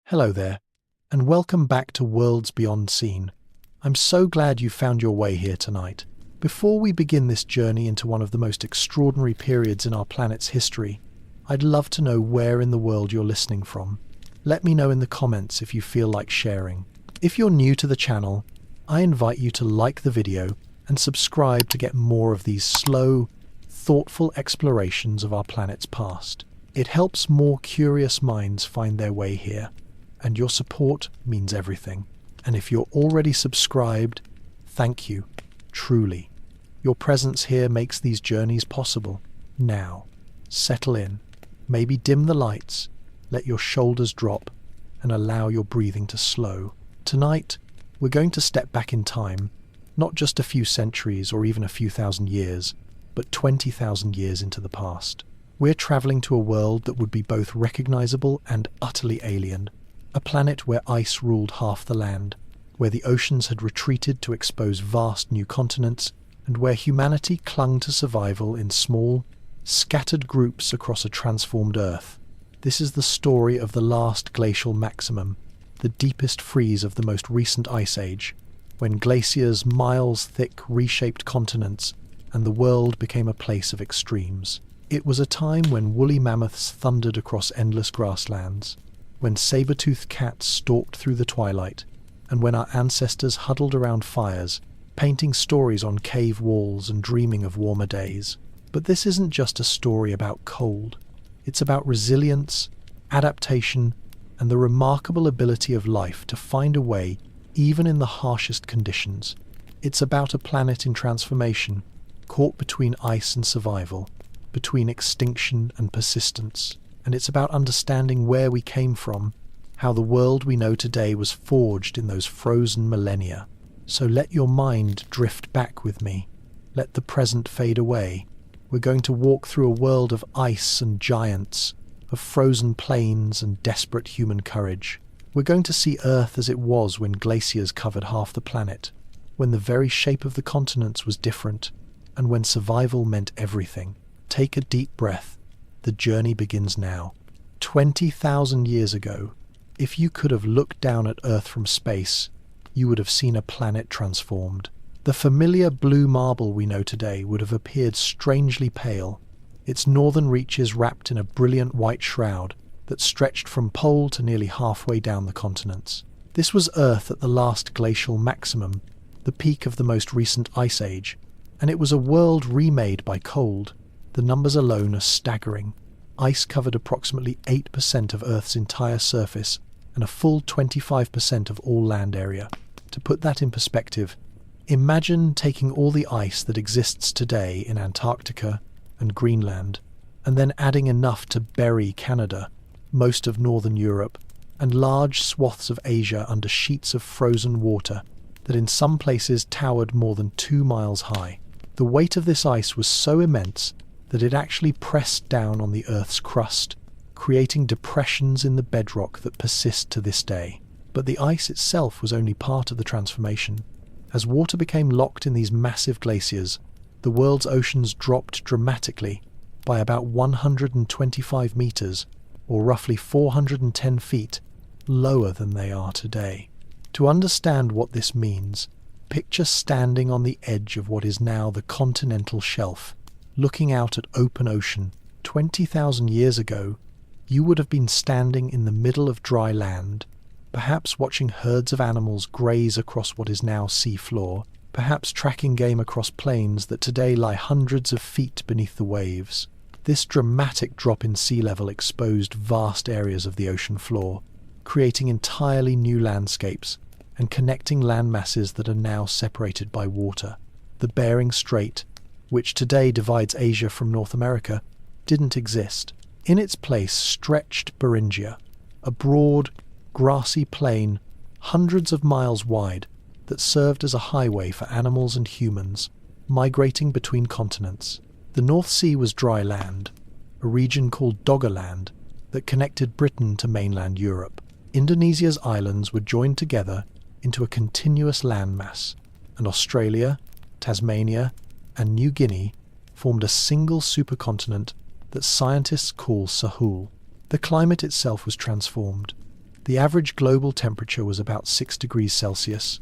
Hello there, and welcome back to Worlds Beyond Seen. I'm so glad you found your way here tonight. Before we begin this journey into one of the most extraordinary periods in our planet's history, I'd love to know where in the world you're listening from. Let me know in the comments if you feel like sharing. If you're new to the channel, I invite you to like the video and subscribe to get more of these slow, thoughtful explorations of our planet's past. It helps more curious minds find their way here. And your support means everything. And if you're already subscribed, thank you, truly. Your presence here makes these journeys possible. Now, settle in, maybe dim the lights, let your shoulders drop, and allow your breathing to slow. Tonight, we're going to step back in time, not just a few centuries or even a few thousand years, but 20,000 years into the past. We're traveling to a world that would be both recognizable and utterly alien. A planet where ice ruled half the land, where the oceans had retreated to expose vast new continents, and where humanity clung to survival in small, scattered groups across a transformed Earth. This is the story of the last glacial maximum, the deepest freeze of the most recent ice age, when glaciers miles-thick reshaped continents and the world became a place of extremes. It was a time when woolly mammoths thundered across endless grasslands, when saber-toothed cats stalked through the twilight, and when our ancestors huddled around fires, painting stories on cave walls and dreaming of warmer days. But this isn't just a story about cold. It's about resilience, adaptation, and the remarkable ability of life to find a way even in the harshest conditions. It's about a planet in transformation, caught between ice and survival, between extinction and persistence. And it's about understanding where we came from, how the world we know today was forged in those frozen millennia. So let your mind drift back with me. Let the present fade away. We're going to walk through a world of ice and giants, of frozen plains and desperate human courage. We're going to see Earth as it was when glaciers covered half the planet, when the very shape of the continents was different, and when survival meant everything. Take a deep breath. The journey begins now. 20,000 years ago, if you could have looked down at Earth from space, you would have seen a planet transformed. The familiar blue marble we know today would have appeared strangely pale, its northern reaches wrapped in a brilliant white shroud that stretched from pole to nearly halfway down the continents. This was Earth at the last glacial maximum, the peak of the most recent ice age, and it was a world remade by cold. The numbers alone are staggering. Ice covered approximately 8% of Earth's entire surface and a full 25% of all land area. To put that in perspective, imagine taking all the ice that exists today in Antarctica and Greenland, and then adding enough to bury Canada, most of northern Europe, and large swaths of Asia under sheets of frozen water that in some places towered more than 2 miles high. The weight of this ice was so immense that it actually pressed down on the Earth's crust, creating depressions in the bedrock that persist to this day. But the ice itself was only part of the transformation. As water became locked in these massive glaciers, the world's oceans dropped dramatically by about 125 meters, or roughly 410 feet, lower than they are today. To understand what this means, picture standing on the edge of what is now the continental shelf, looking out at open ocean. 20,000 years ago, you would have been standing in the middle of dry land, perhaps watching herds of animals graze across what is now sea floor, perhaps tracking game across plains that today lie hundreds of feet beneath the waves. This dramatic drop in sea level exposed vast areas of the ocean floor, creating entirely new landscapes and connecting land masses that are now separated by water. The Bering Strait, which today divides Asia from North America, didn't exist. In its place stretched Beringia, a broad, grassy plain hundreds of miles wide that served as a highway for animals and humans migrating between continents. The North Sea was dry land, a region called Doggerland that connected Britain to mainland Europe. Indonesia's islands were joined together into a continuous landmass, and Australia, Tasmania, and New Guinea formed a single supercontinent that scientists call Sahul. The climate itself was transformed. The average global temperature was about 6 degrees Celsius,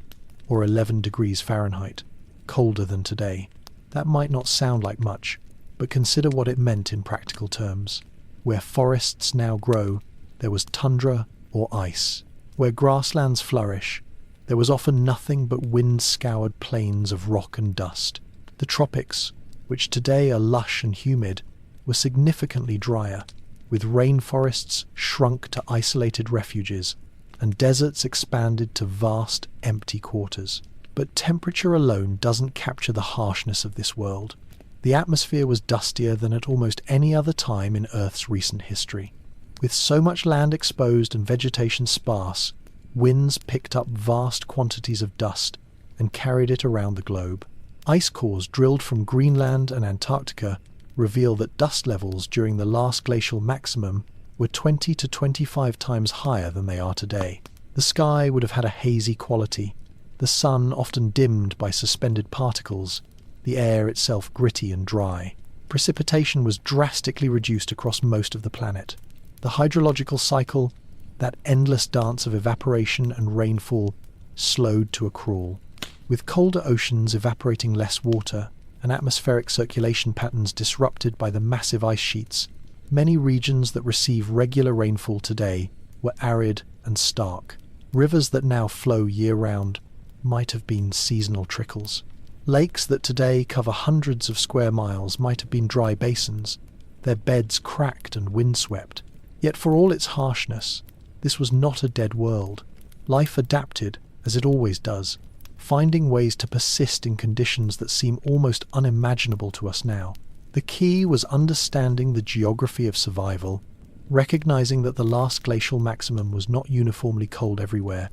or 11 degrees Fahrenheit, colder than today. That might not sound like much, but consider what it meant in practical terms. Where forests now grow, there was tundra or ice. Where grasslands flourish, there was often nothing but wind-scoured plains of rock and dust. The tropics, which today are lush and humid, were significantly drier, with rainforests shrunk to isolated refuges and deserts expanded to vast, empty quarters. But temperature alone doesn't capture the harshness of this world. The atmosphere was dustier than at almost any other time in Earth's recent history. With so much land exposed and vegetation sparse, winds picked up vast quantities of dust and carried it around the globe. Ice cores drilled from Greenland and Antarctica reveal that dust levels during the last glacial maximum were 20 to 25 times higher than they are today. The sky would have had a hazy quality, the sun often dimmed by suspended particles, the air itself gritty and dry. Precipitation was drastically reduced across most of the planet. The hydrological cycle, that endless dance of evaporation and rainfall, slowed to a crawl. With colder oceans evaporating less water and atmospheric circulation patterns disrupted by the massive ice sheets, many regions that receive regular rainfall today were arid and stark. Rivers that now flow year-round might have been seasonal trickles. Lakes that today cover hundreds of square miles might have been dry basins, their beds cracked and windswept. Yet for all its harshness, this was not a dead world. Life adapted, as it always does, finding ways to persist in conditions that seem almost unimaginable to us now. The key was understanding the geography of survival, recognizing that the last glacial maximum was not uniformly cold everywhere,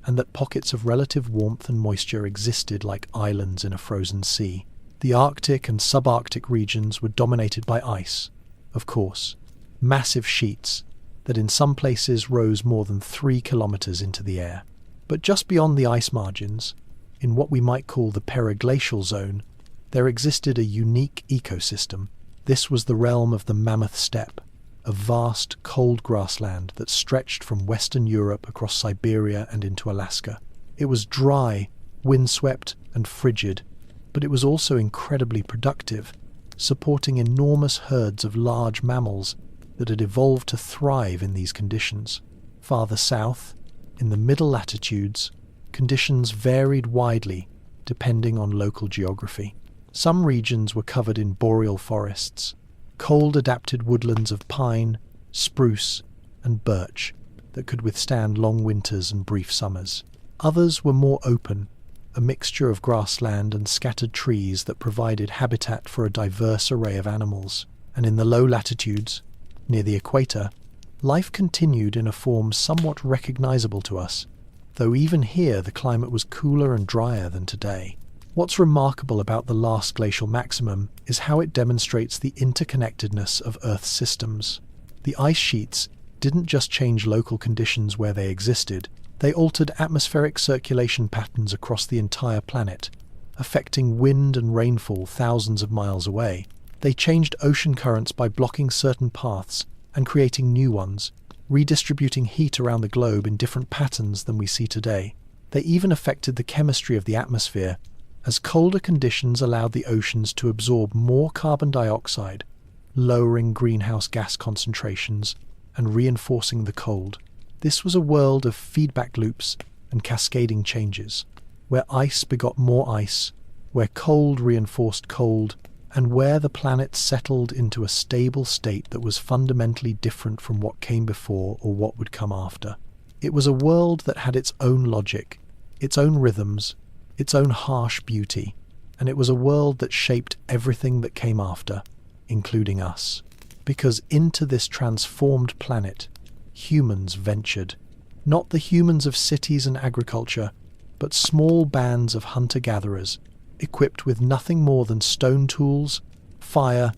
and that pockets of relative warmth and moisture existed like islands in a frozen sea. The Arctic and subarctic regions were dominated by ice, of course, massive sheets that in some places rose more than 3 kilometers into the air. But just beyond the ice margins, in what we might call the periglacial zone, there existed a unique ecosystem. This was the realm of the Mammoth Steppe, a vast, cold grassland that stretched from Western Europe across Siberia and into Alaska. It was dry, windswept, and frigid, but it was also incredibly productive, supporting enormous herds of large mammals that had evolved to thrive in these conditions. Farther south, in the middle latitudes, conditions varied widely depending on local geography. Some regions were covered in boreal forests, cold-adapted woodlands of pine, spruce, and birch that could withstand long winters and brief summers. Others were more open, a mixture of grassland and scattered trees that provided habitat for a diverse array of animals. And in the low latitudes, near the equator, life continued in a form somewhat recognizable to us, though even here the climate was cooler and drier than today. What's remarkable about the last glacial maximum is how it demonstrates the interconnectedness of Earth's systems. The ice sheets didn't just change local conditions where they existed, they altered atmospheric circulation patterns across the entire planet, affecting wind and rainfall thousands of miles away. They changed ocean currents by blocking certain paths and creating new ones, redistributing heat around the globe in different patterns than we see today. They even affected the chemistry of the atmosphere, as colder conditions allowed the oceans to absorb more carbon dioxide, lowering greenhouse gas concentrations and reinforcing the cold. This was a world of feedback loops and cascading changes, where ice begot more ice, where cold reinforced cold, and where the planet settled into a stable state that was fundamentally different from what came before or what would come after. It was a world that had its own logic, its own rhythms, its own harsh beauty, and it was a world that shaped everything that came after, including us. Because into this transformed planet, humans ventured. Not the humans of cities and agriculture, but small bands of hunter-gatherers, equipped with nothing more than stone tools, fire,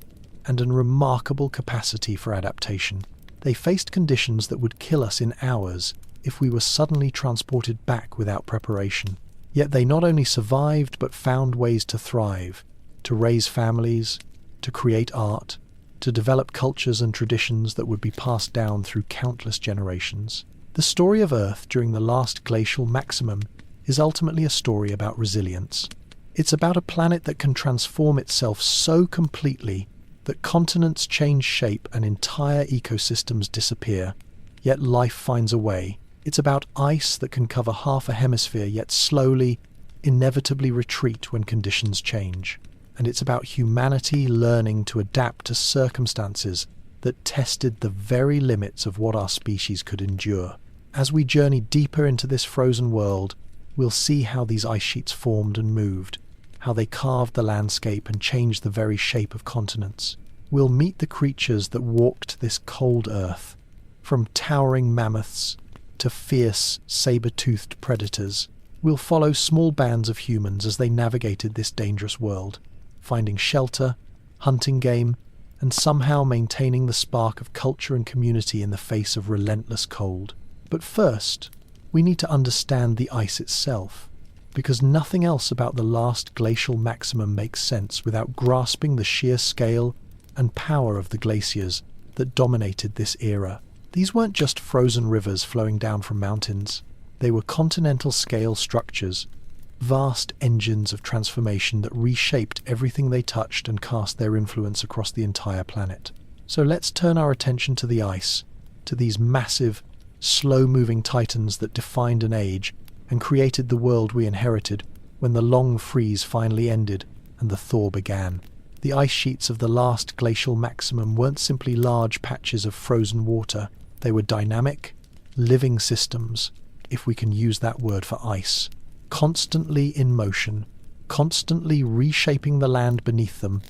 and a remarkable capacity for adaptation. They faced conditions that would kill us in hours if we were suddenly transported back without preparation. Yet they not only survived but found ways to thrive, to raise families, to create art, to develop cultures and traditions that would be passed down through countless generations. The story of Earth during the last glacial maximum is ultimately a story about resilience. It's about a planet that can transform itself so completely that continents change shape and entire ecosystems disappear, yet life finds a way. It's about ice that can cover half a hemisphere yet slowly, inevitably retreat when conditions change. And it's about humanity learning to adapt to circumstances that tested the very limits of what our species could endure. As we journey deeper into this frozen world, we'll see how these ice sheets formed and moved, how they carved the landscape and changed the very shape of continents. We'll meet the creatures that walked this cold Earth, from towering mammoths to fierce, saber-toothed predators. We'll follow small bands of humans as they navigated this dangerous world, finding shelter, hunting game, and somehow maintaining the spark of culture and community in the face of relentless cold. But first, we need to understand the ice itself, because nothing else about the last glacial maximum makes sense without grasping the sheer scale and power of the glaciers that dominated this era. These weren't just frozen rivers flowing down from mountains. They were continental-scale structures, vast engines of transformation that reshaped everything they touched and cast their influence across the entire planet. So let's turn our attention to the ice, to these massive, slow-moving titans that defined an age and created the world we inherited when the long freeze finally ended and the thaw began. The ice sheets of the last glacial maximum weren't simply large patches of frozen water. They were dynamic, living systems, if we can use that word for ice, constantly in motion, constantly reshaping the land beneath them,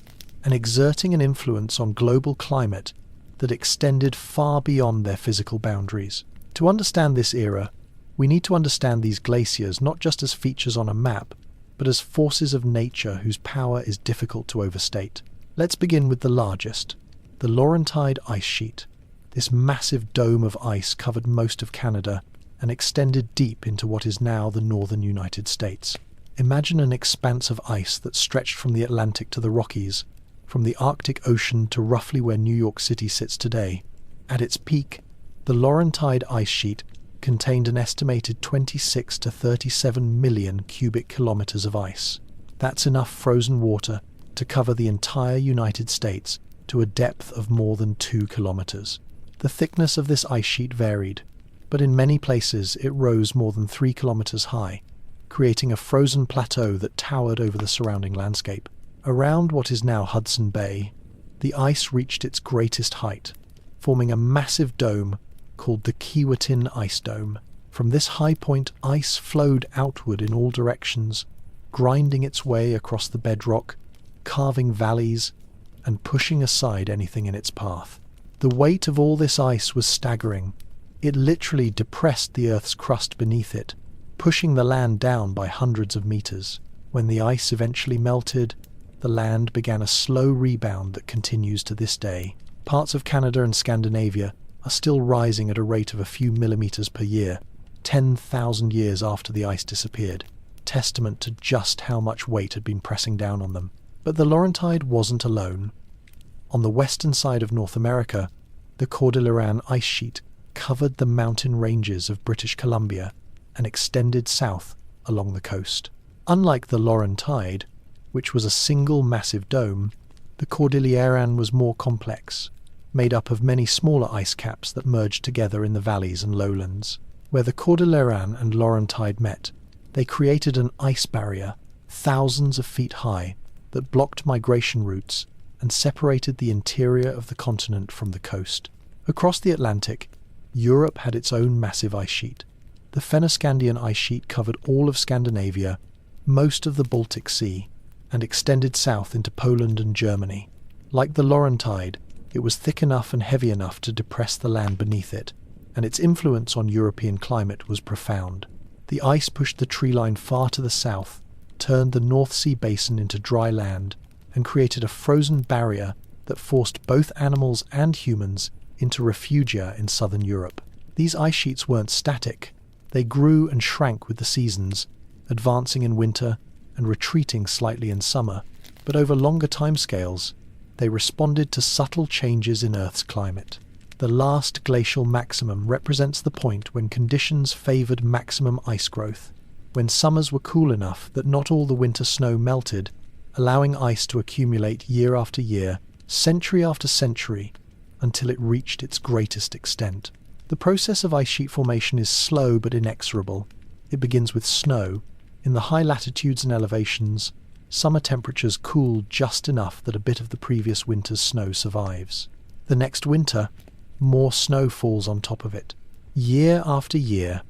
and exerting an influence on global climate that extended far beyond their physical boundaries. To understand this era, we need to understand these glaciers not just as features on a map, but as forces of nature whose power is difficult to overstate. Let's begin with the largest, the Laurentide ice sheet. This massive dome of ice covered most of Canada and extended deep into what is now the northern United States. Imagine an expanse of ice that stretched from the Atlantic to the Rockies, from the Arctic Ocean to roughly where New York City sits today. At its peak, the Laurentide ice sheet contained an estimated 26 to 37 million cubic kilometers of ice. That's enough frozen water to cover the entire United States to a depth of more than 2 kilometers. The thickness of this ice sheet varied, but in many places it rose more than 3 kilometers high, creating a frozen plateau that towered over the surrounding landscape. Around what is now Hudson Bay, the ice reached its greatest height, forming a massive dome called the Keewatin Ice Dome. From this high point, ice flowed outward in all directions, grinding its way across the bedrock, carving valleys, and pushing aside anything in its path. The weight of all this ice was staggering. It literally depressed the Earth's crust beneath it, pushing the land down by hundreds of meters. When the ice eventually melted, the land began a slow rebound that continues to this day. Parts of Canada and Scandinavia are still rising at a rate of a few millimeters per year, 10,000 years after the ice disappeared, testament to just how much weight had been pressing down on them. But the Laurentide wasn't alone. On the western side of North America, the Cordilleran ice sheet covered the mountain ranges of British Columbia and extended south along the coast. Unlike the Laurentide, which was a single massive dome, the Cordilleran was more complex, made up of many smaller ice caps that merged together in the valleys and lowlands. Where the Cordilleran and Laurentide met, they created an ice barrier thousands of feet high that blocked migration routes and separated the interior of the continent from the coast. Across the Atlantic, Europe had its own massive ice sheet. The Fennoscandian ice sheet covered all of Scandinavia, most of the Baltic Sea, and extended south into Poland and Germany. Like the Laurentide, it was thick enough and heavy enough to depress the land beneath it, and its influence on European climate was profound. The ice pushed the tree line far to the south, turned the North Sea basin into dry land, and created a frozen barrier that forced both animals and humans into refugia in southern Europe. These ice sheets weren't static. They grew and shrank with the seasons, advancing in winter and retreating slightly in summer, but over longer timescales, they responded to subtle changes in Earth's climate. The last glacial maximum represents the point when conditions favoured maximum ice growth, when summers were cool enough that not all the winter snow melted, allowing ice to accumulate year after year, century after century, until it reached its greatest extent. The process of ice sheet formation is slow but inexorable. It begins with snow. In the high latitudes and elevations, summer temperatures cool just enough that a bit of the previous winter's snow survives. The next winter, more snow falls on top of it. Year after year,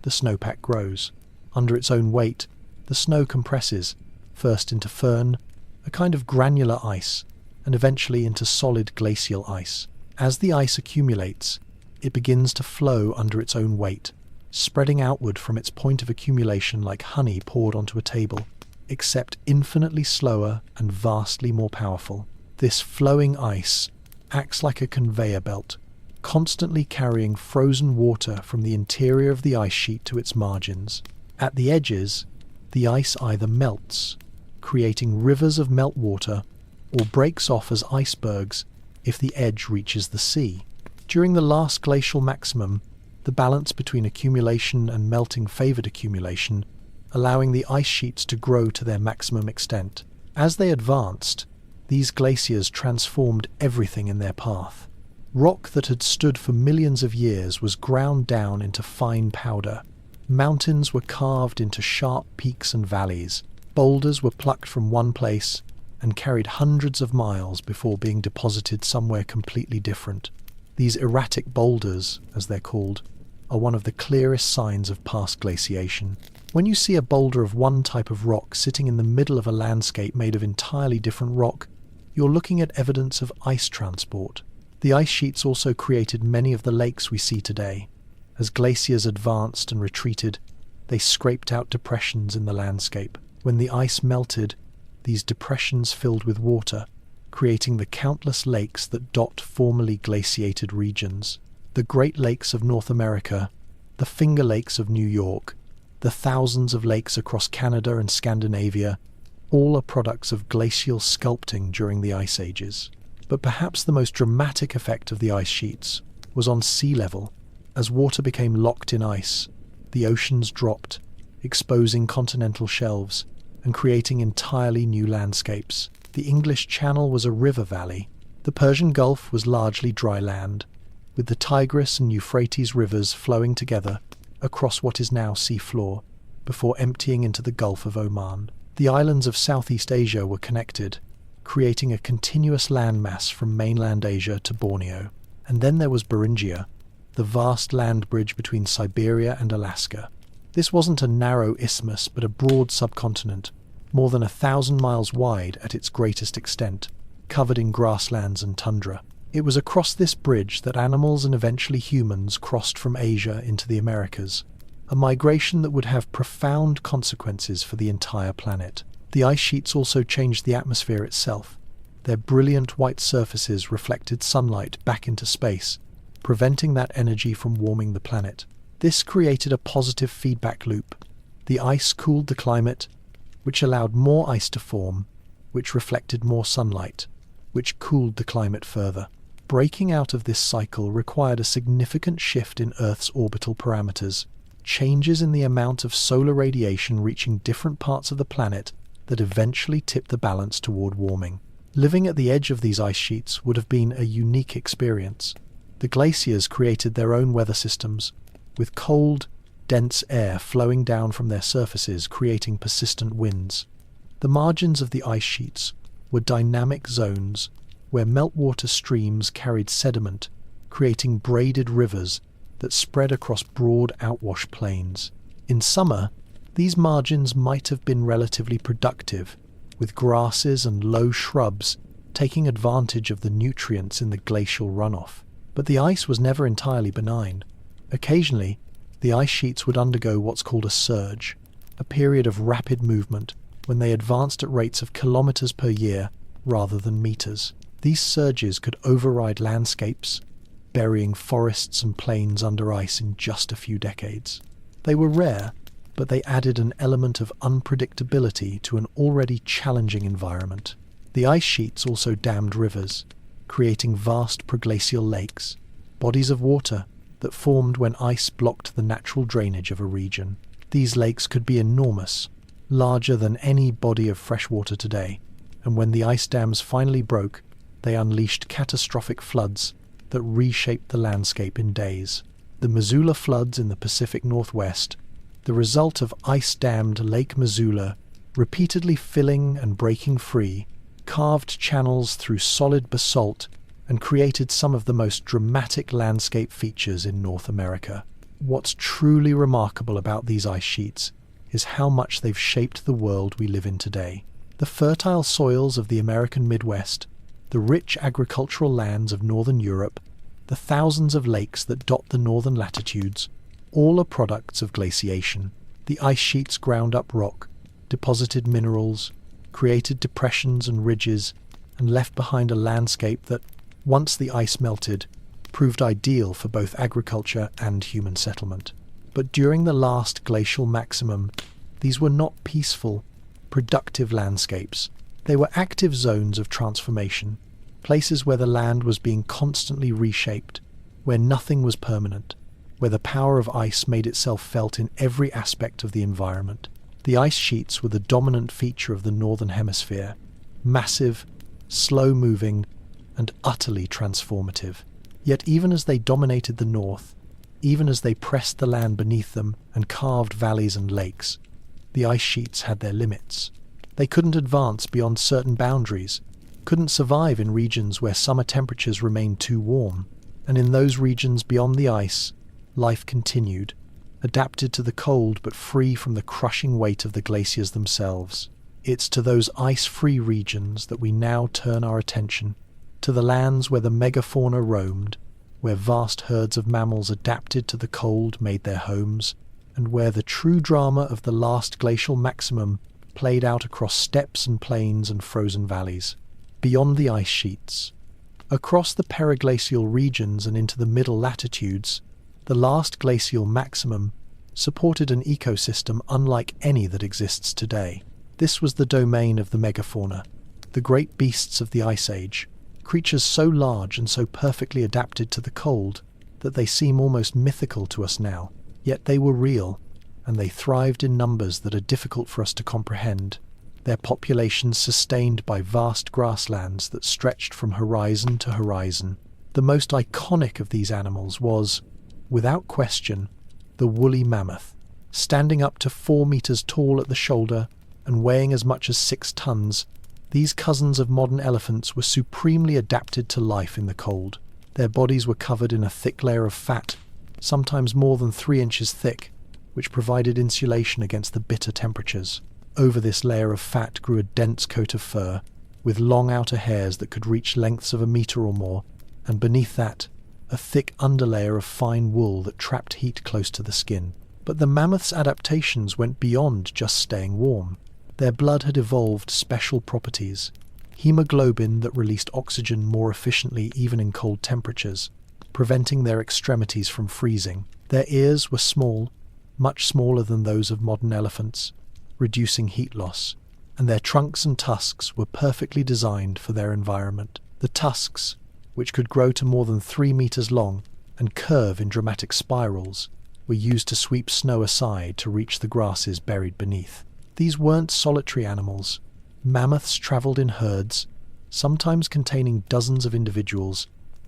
the snowpack grows. Under its own weight, the snow compresses, first into firn, a kind of granular ice, and eventually into solid glacial ice. As the ice accumulates, it begins to flow under its own weight, spreading outward from its point of accumulation like honey poured onto a table, except infinitely slower and vastly more powerful. This flowing ice acts like a conveyor belt, constantly carrying frozen water from the interior of the ice sheet to its margins. At the edges, the ice either melts, creating rivers of meltwater, or breaks off as icebergs if the edge reaches the sea. During the last glacial maximum, the balance between accumulation and melting favoured accumulation, allowing the ice sheets to grow to their maximum extent. As they advanced, these glaciers transformed everything in their path. Rock that had stood for millions of years was ground down into fine powder. Mountains were carved into sharp peaks and valleys. Boulders were plucked from one place and carried hundreds of miles before being deposited somewhere completely different. These erratic boulders, as they're called, are one of the clearest signs of past glaciation. When you see a boulder of one type of rock sitting in the middle of a landscape made of entirely different rock, you're looking at evidence of ice transport. The ice sheets also created many of the lakes we see today. As glaciers advanced and retreated, they scraped out depressions in the landscape. When the ice melted, these depressions filled with water, creating the countless lakes that dot formerly glaciated regions. The Great Lakes of North America, the Finger Lakes of New York, the thousands of lakes across Canada and Scandinavia, all are products of glacial sculpting during the ice ages. But perhaps the most dramatic effect of the ice sheets was on sea level. As water became locked in ice, the oceans dropped, exposing continental shelves and creating entirely new landscapes. The English Channel was a river valley. The Persian Gulf was largely dry land, with the Tigris and Euphrates rivers flowing together across what is now seafloor, before emptying into the Gulf of Oman. The islands of Southeast Asia were connected, creating a continuous landmass from mainland Asia to Borneo. And then there was Beringia, the vast land bridge between Siberia and Alaska. This wasn't a narrow isthmus, but a broad subcontinent, more than 1,000 miles wide at its greatest extent, covered in grasslands and tundra. It was across this bridge that animals and eventually humans crossed from Asia into the Americas, a migration that would have profound consequences for the entire planet. The ice sheets also changed the atmosphere itself. Their brilliant white surfaces reflected sunlight back into space, preventing that energy from warming the planet. This created a positive feedback loop. The ice cooled the climate, which allowed more ice to form, which reflected more sunlight, which cooled the climate further. Breaking out of this cycle required a significant shift in Earth's orbital parameters, changes in the amount of solar radiation reaching different parts of the planet that eventually tipped the balance toward warming. Living at the edge of these ice sheets would have been a unique experience. The glaciers created their own weather systems, with cold, dense air flowing down from their surfaces, creating persistent winds. The margins of the ice sheets were dynamic zones where meltwater streams carried sediment, creating braided rivers that spread across broad outwash plains. In summer, these margins might have been relatively productive, with grasses and low shrubs taking advantage of the nutrients in the glacial runoff. But the ice was never entirely benign. Occasionally, the ice sheets would undergo what's called a surge, a period of rapid movement when they advanced at rates of kilometers per year rather than meters. These surges could override landscapes, burying forests and plains under ice in just a few decades. They were rare, but they added an element of unpredictability to an already challenging environment. The ice sheets also dammed rivers, creating vast proglacial lakes. bodies of water that formed when ice blocked the natural drainage of a region. These lakes could be enormous, larger than any body of fresh water today, and when the ice dams finally broke, they unleashed catastrophic floods that reshaped the landscape in days. The Missoula floods in the Pacific Northwest, the result of ice-dammed Lake Missoula repeatedly filling and breaking free, carved channels through solid basalt and created some of the most dramatic landscape features in North America. What's truly remarkable about these ice sheets is how much they've shaped the world we live in today. The fertile soils of the American Midwest, the rich agricultural lands of northern Europe, the thousands of lakes that dot the northern latitudes, all are products of glaciation. The ice sheets ground up rock, deposited minerals, created depressions and ridges, and left behind a landscape that, once the ice melted, proved ideal for both agriculture and human settlement. But during the last glacial maximum, these were not peaceful, productive landscapes. They were active zones of transformation, places where the land was being constantly reshaped, where nothing was permanent, where the power of ice made itself felt in every aspect of the environment. The ice sheets were the dominant feature of the Northern Hemisphere, massive, slow-moving, and utterly transformative. Yet even as they dominated the north, even as they pressed the land beneath them and carved valleys and lakes, the ice sheets had their limits. They couldn't advance beyond certain boundaries, couldn't survive in regions where summer temperatures remained too warm, and in those regions beyond the ice, life continued, adapted to the cold but free from the crushing weight of the glaciers themselves. It's to those ice-free regions that we now turn our attention, to the lands where the megafauna roamed, where vast herds of mammals adapted to the cold made their homes, and where the true drama of the last glacial maximum played out across steppes and plains and frozen valleys. Beyond the ice sheets, across the periglacial regions and into the middle latitudes, the last glacial maximum supported an ecosystem unlike any that exists today. This was the domain of the megafauna, the great beasts of the Ice Age, creatures so large and so perfectly adapted to the cold that they seem almost mythical to us now. Yet they were real, and they thrived in numbers that are difficult for us to comprehend, their populations sustained by vast grasslands that stretched from horizon to horizon. The most iconic of these animals was, without question, the woolly mammoth, standing up to 4 meters tall at the shoulder and weighing as much as 6 tons. These cousins of modern elephants were supremely adapted to life in the cold. Their bodies were covered in a thick layer of fat, sometimes more than 3 inches thick, which provided insulation against the bitter temperatures. Over this layer of fat grew a dense coat of fur, with long outer hairs that could reach lengths of 1 meter or more, and beneath that, a thick underlayer of fine wool that trapped heat close to the skin. But the mammoth's adaptations went beyond just staying warm. Their blood had evolved special properties, hemoglobin that released oxygen more efficiently even in cold temperatures, preventing their extremities from freezing. Their ears were small, much smaller than those of modern elephants, reducing heat loss, and their trunks and tusks were perfectly designed for their environment. The tusks, which could grow to more than 3 meters long and curve in dramatic spirals, were used to sweep snow aside to reach the grasses buried beneath. These weren't solitary animals. Mammoths traveled in herds, sometimes containing dozens of individuals,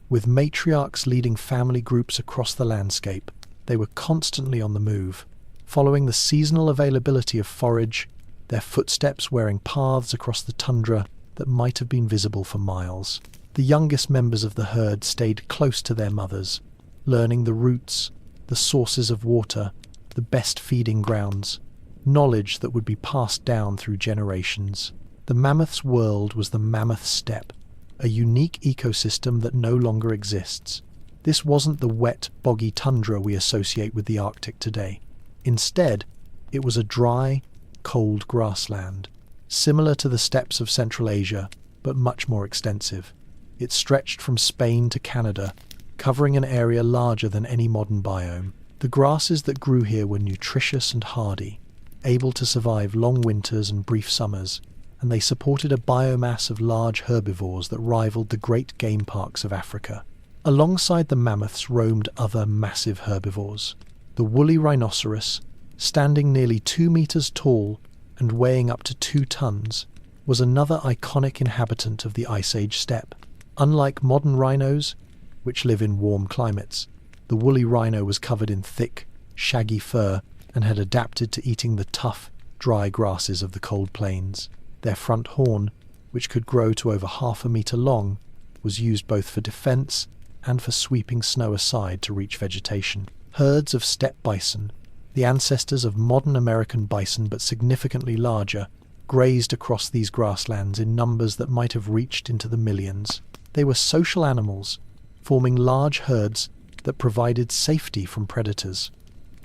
with matriarchs leading family groups across the landscape. They were constantly on the move, following the seasonal availability of forage, their footsteps wearing paths across the tundra that might have been visible for miles. The youngest members of the herd stayed close to their mothers, learning the routes, the sources of water, the best feeding grounds, knowledge that would be passed down through generations. The mammoth's world was the mammoth steppe, a unique ecosystem that no longer exists. This wasn't the wet, boggy tundra we associate with the Arctic today. Instead, it was a dry, cold grassland, similar to the steppes of Central Asia, but much more extensive. It stretched from Spain to Canada, covering an area larger than any modern biome. The grasses that grew here were nutritious and hardy, able to survive long winters and brief summers, and they supported a biomass of large herbivores that rivaled the great game parks of Africa. Alongside the mammoths roamed other massive herbivores. The woolly rhinoceros, standing nearly 2 meters tall and weighing up to 2 tons, was another iconic inhabitant of the Ice Age steppe. Unlike modern rhinos, which live in warm climates, the woolly rhino was covered in thick, shaggy fur and had adapted to eating the tough, dry grasses of the cold plains. Their front horn, which could grow to over 1/2 meter long, was used both for defense and for sweeping snow aside to reach vegetation. Herds of steppe bison, the ancestors of modern American bison but significantly larger, grazed across these grasslands in numbers that might have reached into the millions. They were social animals, forming large herds that provided safety from predators.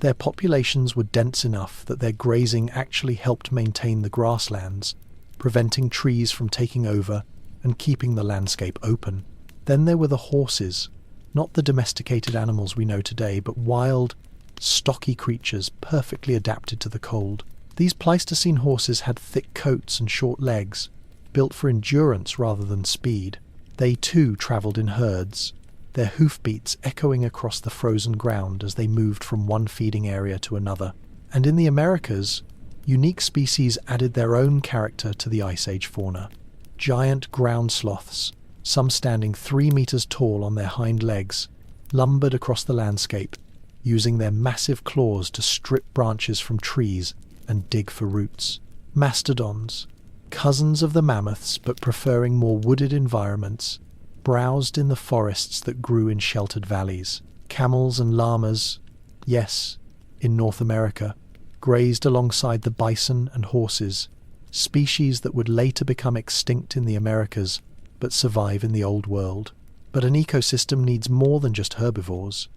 Their populations were dense enough that their grazing actually helped maintain the grasslands, preventing trees from taking over and keeping the landscape open. Then there were the horses, not the domesticated animals we know today, but wild, stocky creatures perfectly adapted to the cold. These Pleistocene horses had thick coats and short legs, built for endurance rather than speed. They too travelled in herds, their hoofbeats echoing across the frozen ground as they moved from one feeding area to another. And in the Americas, unique species added their own character to the Ice Age fauna. Giant ground sloths, some standing 3 meters tall on their hind legs, lumbered across the landscape, using their massive claws to strip branches from trees and dig for roots. Mastodons, cousins of the mammoths but preferring more wooded environments, browsed in the forests that grew in sheltered valleys. Camels and llamas, yes, in North America, grazed alongside the bison and horses, species that would later become extinct in the Americas but survive in the Old World. But an ecosystem needs more than just herbivores.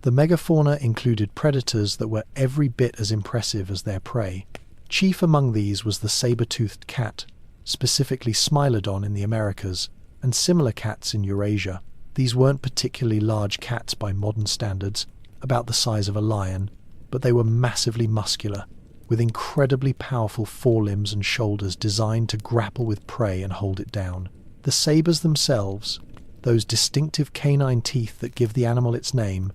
The megafauna included predators that were every bit as impressive as their prey. Chief among these was the saber-toothed cat, specifically Smilodon in the Americas, and similar cats in Eurasia. These weren't particularly large cats by modern standards, about the size of a lion, but they were massively muscular, with incredibly powerful forelimbs and shoulders designed to grapple with prey and hold it down. The sabers themselves, those distinctive canine teeth that give the animal its name,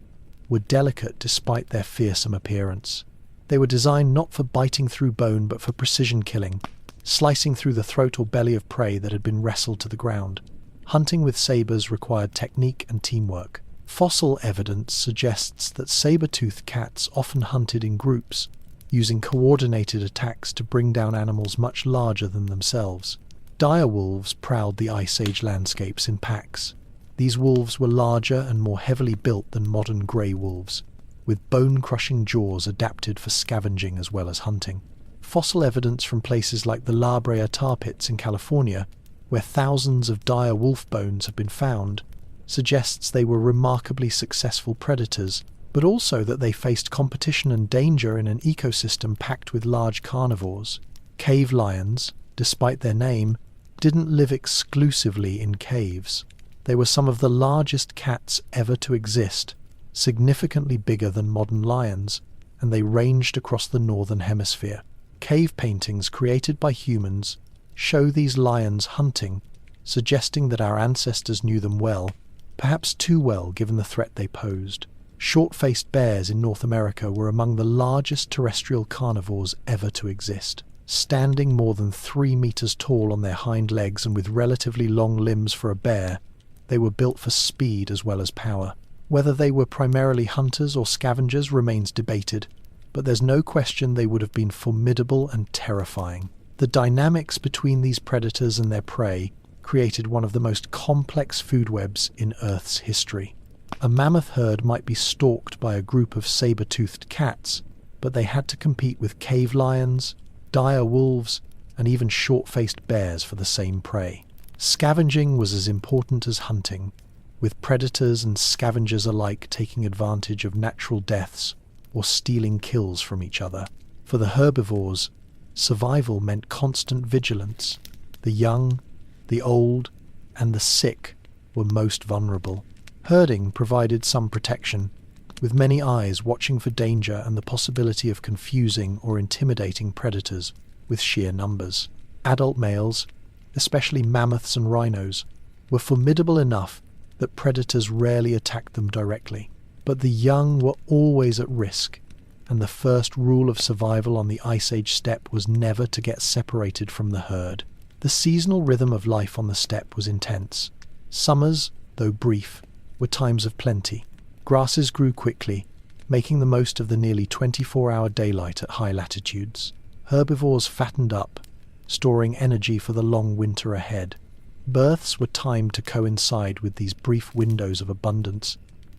were delicate despite their fearsome appearance. They were designed not for biting through bone but for precision killing, slicing through the throat or belly of prey that had been wrestled to the ground. Hunting with sabers required technique and teamwork. Fossil evidence suggests that saber-toothed cats often hunted in groups, using coordinated attacks to bring down animals much larger than themselves. Dire wolves prowled the Ice Age landscapes in packs. These wolves were larger and more heavily built than modern grey wolves, with bone-crushing jaws adapted for scavenging as well as hunting. Fossil evidence from places like the La Brea tar pits in California, where thousands of dire wolf bones have been found, suggests they were remarkably successful predators, but also that they faced competition and danger in an ecosystem packed with large carnivores. Cave lions, despite their name, didn't live exclusively in caves. They were some of the largest cats ever to exist, significantly bigger than modern lions, and they ranged across the northern hemisphere. Cave paintings created by humans show these lions hunting, suggesting that our ancestors knew them well, perhaps too well given the threat they posed. Short-faced bears in North America were among the largest terrestrial carnivores ever to exist. Standing more than 3 meters tall on their hind legs and with relatively long limbs for a bear, they were built for speed as well as power. Whether they were primarily hunters or scavengers remains debated, but there's no question they would have been formidable and terrifying. The dynamics between these predators and their prey created one of the most complex food webs in Earth's history. A mammoth herd might be stalked by a group of saber-toothed cats, but they had to compete with cave lions, dire wolves, and even short-faced bears for the same prey. Scavenging was as important as hunting, with predators and scavengers alike taking advantage of natural deaths or stealing kills from each other. For the herbivores, survival meant constant vigilance. The young, the old, and the sick were most vulnerable. Herding provided some protection, with many eyes watching for danger and the possibility of confusing or intimidating predators with sheer numbers. Adult males, especially mammoths and rhinos, were formidable enough that predators rarely attacked them directly. But the young were always at risk, and the first rule of survival on the Ice Age steppe was never to get separated from the herd. The seasonal rhythm of life on the steppe was intense. Summers, though brief, were times of plenty. Grasses grew quickly, making the most of the nearly 24-hour daylight at high latitudes. Herbivores fattened up, storing energy for the long winter ahead. Births were timed to coincide with these brief windows of abundance,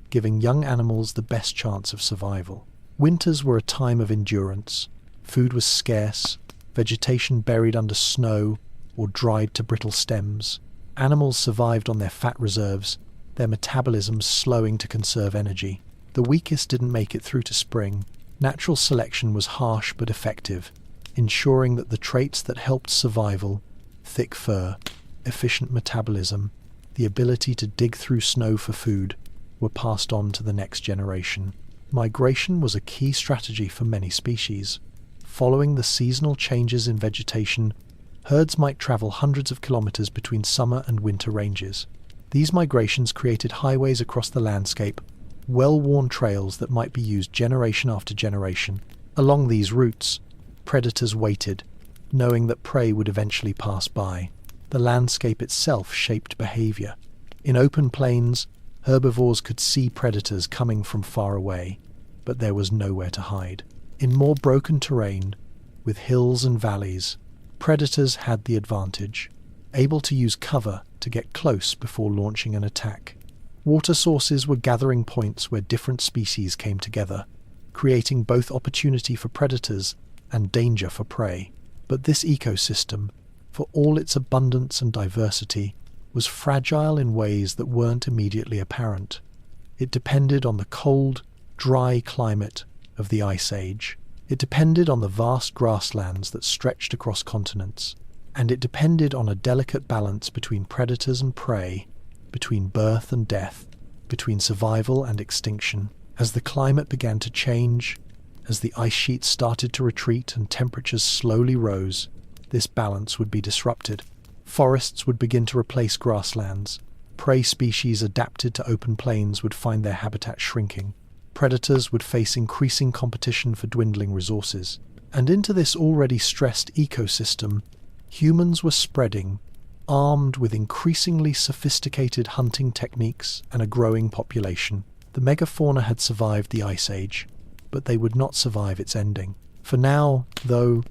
giving young animals the best chance of survival. Winters were a time of endurance. Food was scarce, vegetation buried under snow or dried to brittle stems. Animals survived on their fat reserves, their metabolisms slowing to conserve energy. The weakest didn't make it through to spring. Natural selection was harsh but effective, ensuring that the traits that helped survival, thick fur, efficient metabolism, the ability to dig through snow for food, were passed on to the next generation. Migration was a key strategy for many species. Following the seasonal changes in vegetation, herds might travel hundreds of kilometers between summer and winter ranges. These migrations created highways across the landscape, well-worn trails that might be used generation after generation. Along these routes, predators waited, knowing that prey would eventually pass by. The landscape itself shaped behavior. In open plains, herbivores could see predators coming from far away, but there was nowhere to hide. In more broken terrain, with hills and valleys, predators had the advantage, able to use cover to get close before launching an attack. Water sources were gathering points where different species came together, creating both opportunity for predators and danger for prey. But this ecosystem, for all its abundance and diversity, was fragile in ways that weren't immediately apparent. It depended on the cold, dry climate of the Ice Age. It depended on the vast grasslands that stretched across continents. And it depended on a delicate balance between predators and prey, between birth and death, between survival and extinction. As the climate began to change, as the ice sheets started to retreat and temperatures slowly rose, this balance would be disrupted. Forests would begin to replace grasslands. Prey species adapted to open plains would find their habitat shrinking. Predators would face increasing competition for dwindling resources. And into this already stressed ecosystem, humans were spreading, armed with increasingly sophisticated hunting techniques and a growing population. The megafauna had survived the Ice Age, but they would not survive its ending. For now, though,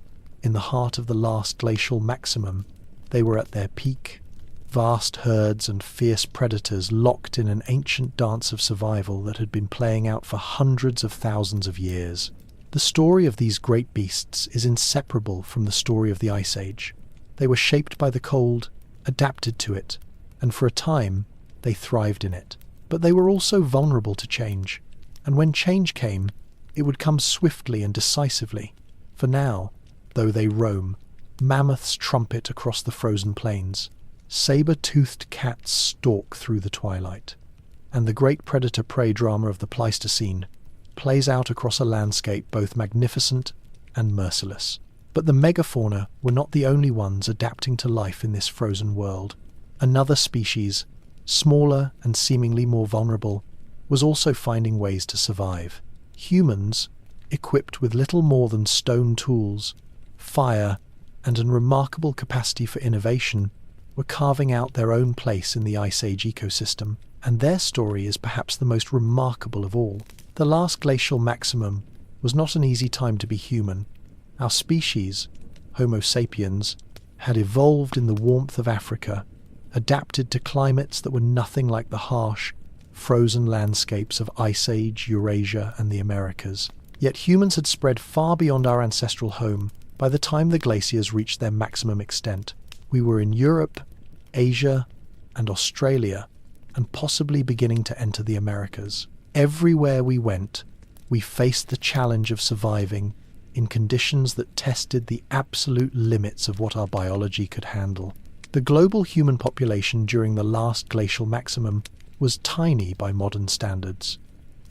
in the heart of the last glacial maximum, they were at their peak, vast herds and fierce predators locked in an ancient dance of survival that had been playing out for hundreds of thousands of years. The story of these great beasts is inseparable from the story of the Ice Age. They were shaped by the cold, adapted to it, and for a time they thrived in it. But they were also vulnerable to change, and when change came, it would come swiftly and decisively. For now, though they roam, mammoths trumpet across the frozen plains, saber-toothed cats stalk through the twilight, and the great predator-prey drama of the Pleistocene plays out across a landscape both magnificent and merciless. But the megafauna were not the only ones adapting to life in this frozen world. Another species, smaller and seemingly more vulnerable, was also finding ways to survive. Humans, equipped with little more than stone tools, fire, and a remarkable capacity for innovation, were carving out their own place in the Ice Age ecosystem, and their story is perhaps the most remarkable of all. The last glacial maximum was not an easy time to be human. Our species, Homo sapiens, had evolved in the warmth of Africa, adapted to climates that were nothing like the harsh, frozen landscapes of Ice Age, Eurasia, and the Americas. Yet humans had spread far beyond our ancestral home by the time the glaciers reached their maximum extent. We were in Europe, Asia, and Australia, and possibly beginning to enter the Americas. Everywhere we went, we faced the challenge of surviving in conditions that tested the absolute limits of what our biology could handle. The global human population during the last glacial maximum was tiny by modern standards.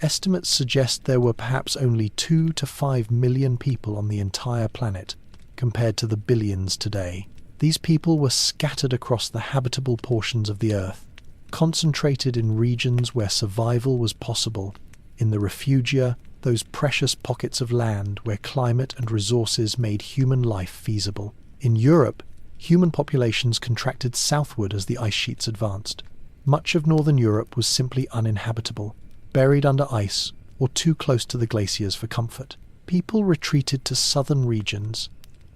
Estimates suggest there were perhaps only 2 to 5 million people on the entire planet, compared to the billions today. These people were scattered across the habitable portions of the Earth, concentrated in regions where survival was possible. In the refugia, those precious pockets of land where climate and resources made human life feasible. In Europe, human populations contracted southward as the ice sheets advanced. Much of northern Europe was simply uninhabitable, buried under ice or too close to the glaciers for comfort. People retreated to southern regions,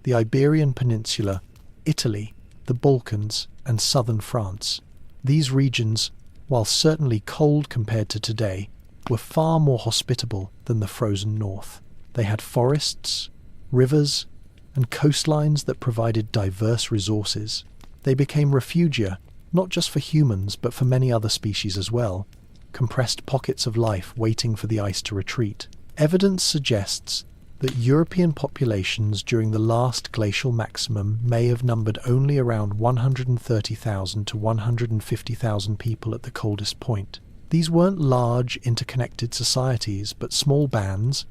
the Iberian Peninsula, Italy, the Balkans, and southern France. These regions, while certainly cold compared to today, were far more hospitable than the frozen north. They had forests, rivers, and coastlines that provided diverse resources. They became refugia, not just for humans but for many other species as well, compressed pockets of life waiting for the ice to retreat. Evidence suggests that European populations during the last glacial maximum may have numbered only around 130,000 to 150,000 people at the coldest point. These weren't large, interconnected societies, but small bands,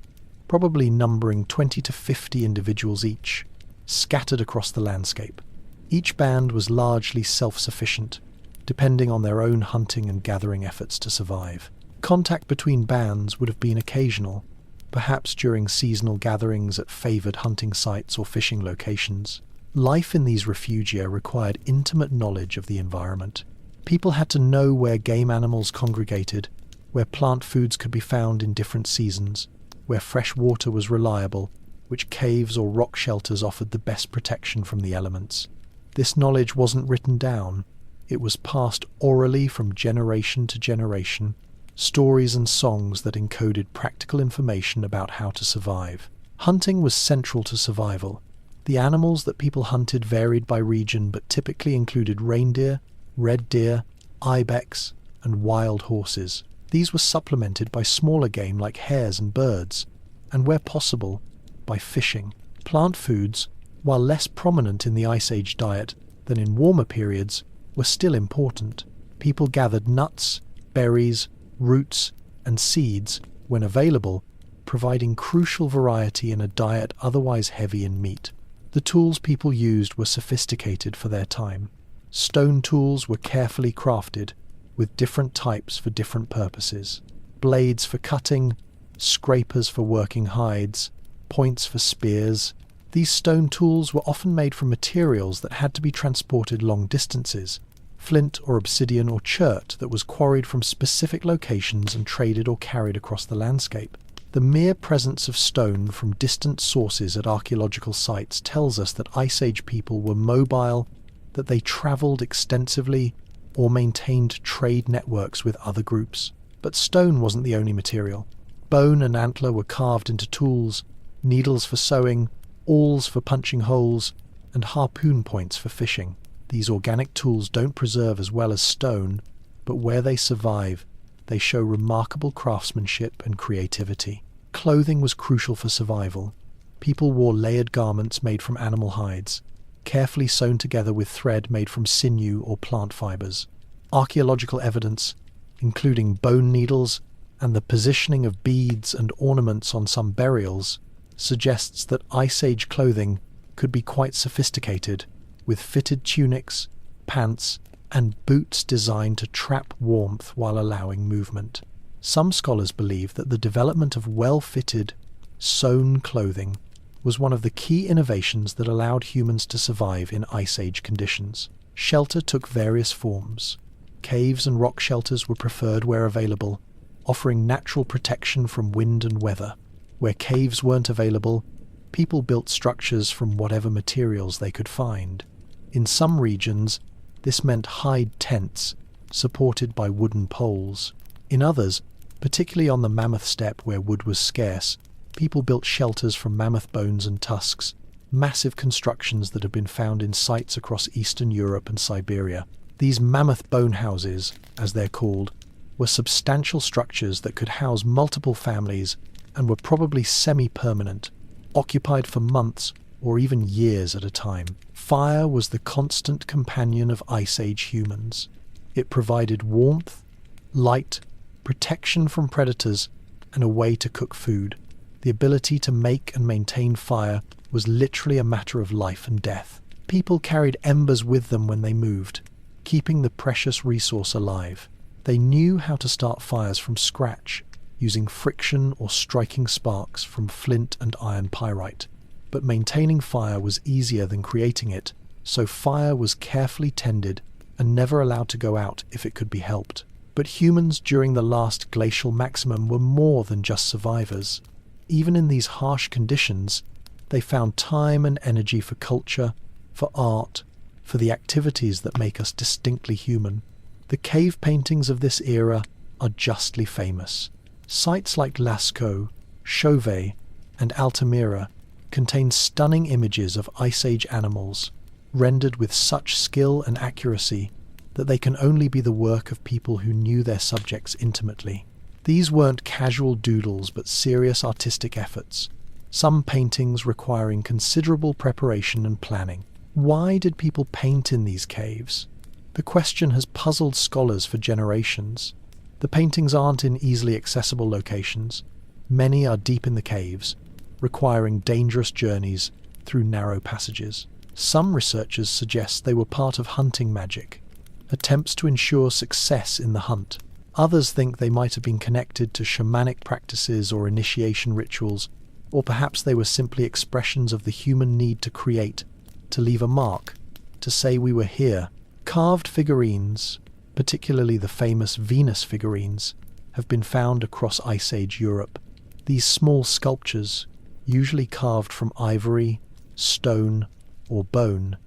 probably numbering 20 to 50 individuals each, scattered across the landscape. Each band was largely self-sufficient, depending on their own hunting and gathering efforts to survive. Contact between bands would have been occasional, perhaps during seasonal gatherings at favoured hunting sites or fishing locations. Life in these refugia required intimate knowledge of the environment. People had to know where game animals congregated, where plant foods could be found in different seasons, where fresh water was reliable, which caves or rock shelters offered the best protection from the elements. This knowledge wasn't written down. It was passed orally from generation to generation, stories and songs that encoded practical information about how to survive. Hunting was central to survival. The animals that people hunted varied by region but typically included reindeer, red deer, ibex, and wild horses. These were supplemented by smaller game like hares and birds, and where possible, by fishing. Plant foods, while less prominent in the Ice Age diet than in warmer periods, were still important. People gathered nuts, berries, roots, and seeds when available, providing crucial variety in a diet otherwise heavy in meat. The tools people used were sophisticated for their time. Stone tools were carefully crafted, with different types for different purposes. Blades for cutting, scrapers for working hides, points for spears. These stone tools were often made from materials that had to be transported long distances, flint or obsidian or chert that was quarried from specific locations and traded or carried across the landscape. The mere presence of stone from distant sources at archaeological sites tells us that Ice Age people were mobile, that they travelled extensively, or maintained trade networks with other groups. But stone wasn't the only material. Bone and antler were carved into tools, needles for sewing, awls for punching holes, and harpoon points for fishing. These organic tools don't preserve as well as stone, but where they survive, they show remarkable craftsmanship and creativity. Clothing was crucial for survival. People wore layered garments made from animal hides, carefully sewn together with thread made from sinew or plant fibers. Archaeological evidence, including bone needles and the positioning of beads and ornaments on some burials, suggests that Ice Age clothing could be quite sophisticated, with fitted tunics, pants, and boots designed to trap warmth while allowing movement. Some scholars believe that the development of well-fitted, sewn clothing was one of the key innovations that allowed humans to survive in Ice Age conditions. Shelter took various forms. Caves and rock shelters were preferred where available, offering natural protection from wind and weather. Where caves weren't available, people built structures from whatever materials they could find. In some regions, this meant hide tents, supported by wooden poles. In others, particularly on the Mammoth Steppe where wood was scarce, people built shelters from mammoth bones and tusks, massive constructions that have been found in sites across Eastern Europe and Siberia. These mammoth bone houses, as they're called, were substantial structures that could house multiple families and were probably semi-permanent, occupied for months or even years at a time. Fire was the constant companion of Ice Age humans. It provided warmth, light, protection from predators, and a way to cook food. The ability to make and maintain fire was literally a matter of life and death. People carried embers with them when they moved, keeping the precious resource alive. They knew how to start fires from scratch, using friction or striking sparks from flint and iron pyrite. But maintaining fire was easier than creating it, so fire was carefully tended and never allowed to go out if it could be helped. But humans during the last glacial maximum were more than just survivors. Even in these harsh conditions, they found time and energy for culture, for art, for the activities that make us distinctly human. The cave paintings of this era are justly famous. Sites like Lascaux, Chauvet, and Altamira contain stunning images of Ice Age animals, rendered with such skill and accuracy that they can only be the work of people who knew their subjects intimately. These weren't casual doodles but serious artistic efforts, some paintings requiring considerable preparation and planning. Why did people paint in these caves? The question has puzzled scholars for generations. The paintings aren't in easily accessible locations. Many are deep in the caves, requiring dangerous journeys through narrow passages. Some researchers suggest they were part of hunting magic, attempts to ensure success in the hunt. Others think they might have been connected to shamanic practices or initiation rituals, or perhaps they were simply expressions of the human need to create, to leave a mark, to say we were here. Carved figurines, particularly the famous Venus figurines, have been found across Ice Age Europe. These small sculptures, usually carved from ivory, stone, or bone,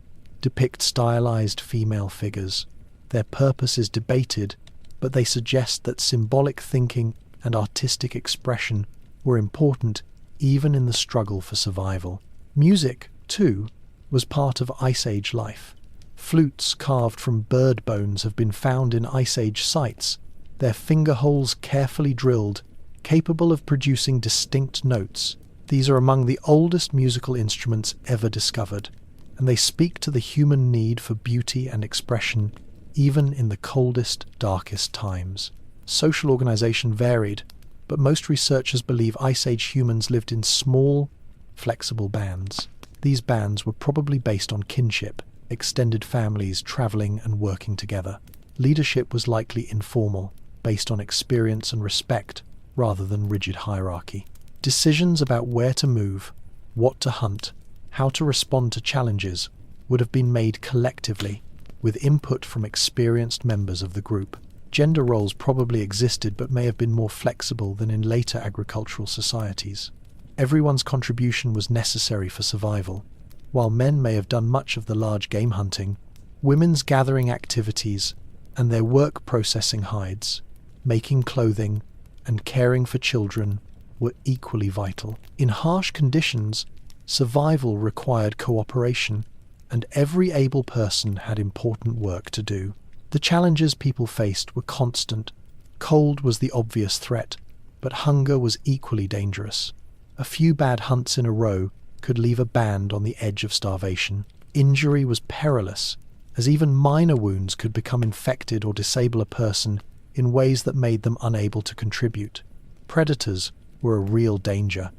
depict stylized female figures. Their purpose is debated, but they suggest that symbolic thinking and artistic expression were important even in the struggle for survival. Music, too, was part of Ice Age life. Flutes carved from bird bones have been found in Ice Age sites, their finger holes carefully drilled, capable of producing distinct notes. These are among the oldest musical instruments ever discovered, and they speak to the human need for beauty and expression even in the coldest, darkest times. Social organization varied, but most researchers believe Ice Age humans lived in small, flexible bands. These bands were probably based on kinship, extended families traveling and working together. Leadership was likely informal, based on experience and respect, rather than rigid hierarchy. Decisions about where to move, what to hunt, how to respond to challenges would have been made collectively, with input from experienced members of the group. Gender roles probably existed but may have been more flexible than in later agricultural societies. Everyone's contribution was necessary for survival. While men may have done much of the large game hunting, women's gathering activities and their work processing hides, making clothing, and caring for children were equally vital. In harsh conditions, survival required cooperation, and every able person had important work to do. The challenges people faced were constant. Cold was the obvious threat, but hunger was equally dangerous. A few bad hunts in a row could leave a band on the edge of starvation. Injury was perilous, as even minor wounds could become infected or disable a person in ways that made them unable to contribute. Predators were a real danger,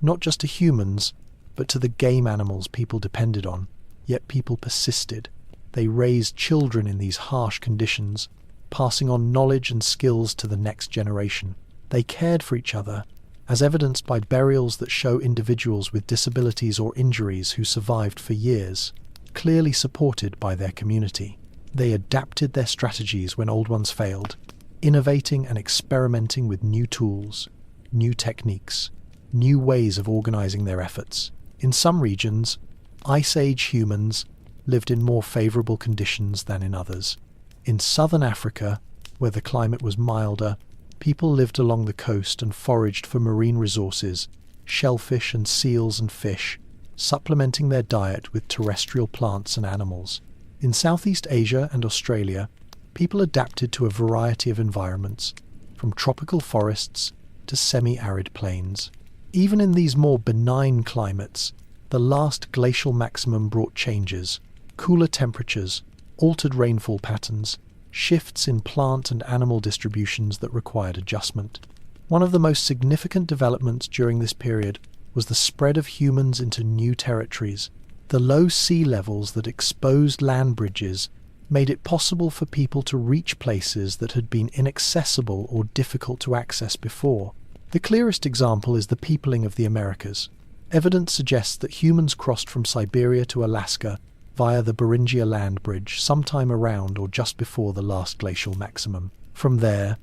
not just to humans, but to the game animals people depended on. Yet people persisted. They raised children in these harsh conditions, passing on knowledge and skills to the next generation. They cared for each other, as evidenced by burials that show individuals with disabilities or injuries who survived for years, clearly supported by their community. They adapted their strategies when old ones failed, innovating and experimenting with new tools, new techniques, new ways of organizing their efforts. In some regions, Ice Age humans lived in more favorable conditions than in others. In southern Africa, where the climate was milder, people lived along the coast and foraged for marine resources, shellfish and seals and fish, supplementing their diet with terrestrial plants and animals. In Southeast Asia and Australia, people adapted to a variety of environments, from tropical forests to semi-arid plains. Even in these more benign climates, the last glacial maximum brought changes: cooler temperatures, altered rainfall patterns, shifts in plant and animal distributions that required adjustment. One of the most significant developments during this period was the spread of humans into new territories. The low sea levels that exposed land bridges made it possible for people to reach places that had been inaccessible or difficult to access before. The clearest example is the peopling of the Americas. Evidence suggests that humans crossed from Siberia to Alaska via the Beringia land bridge sometime around or just before the last glacial maximum. From there,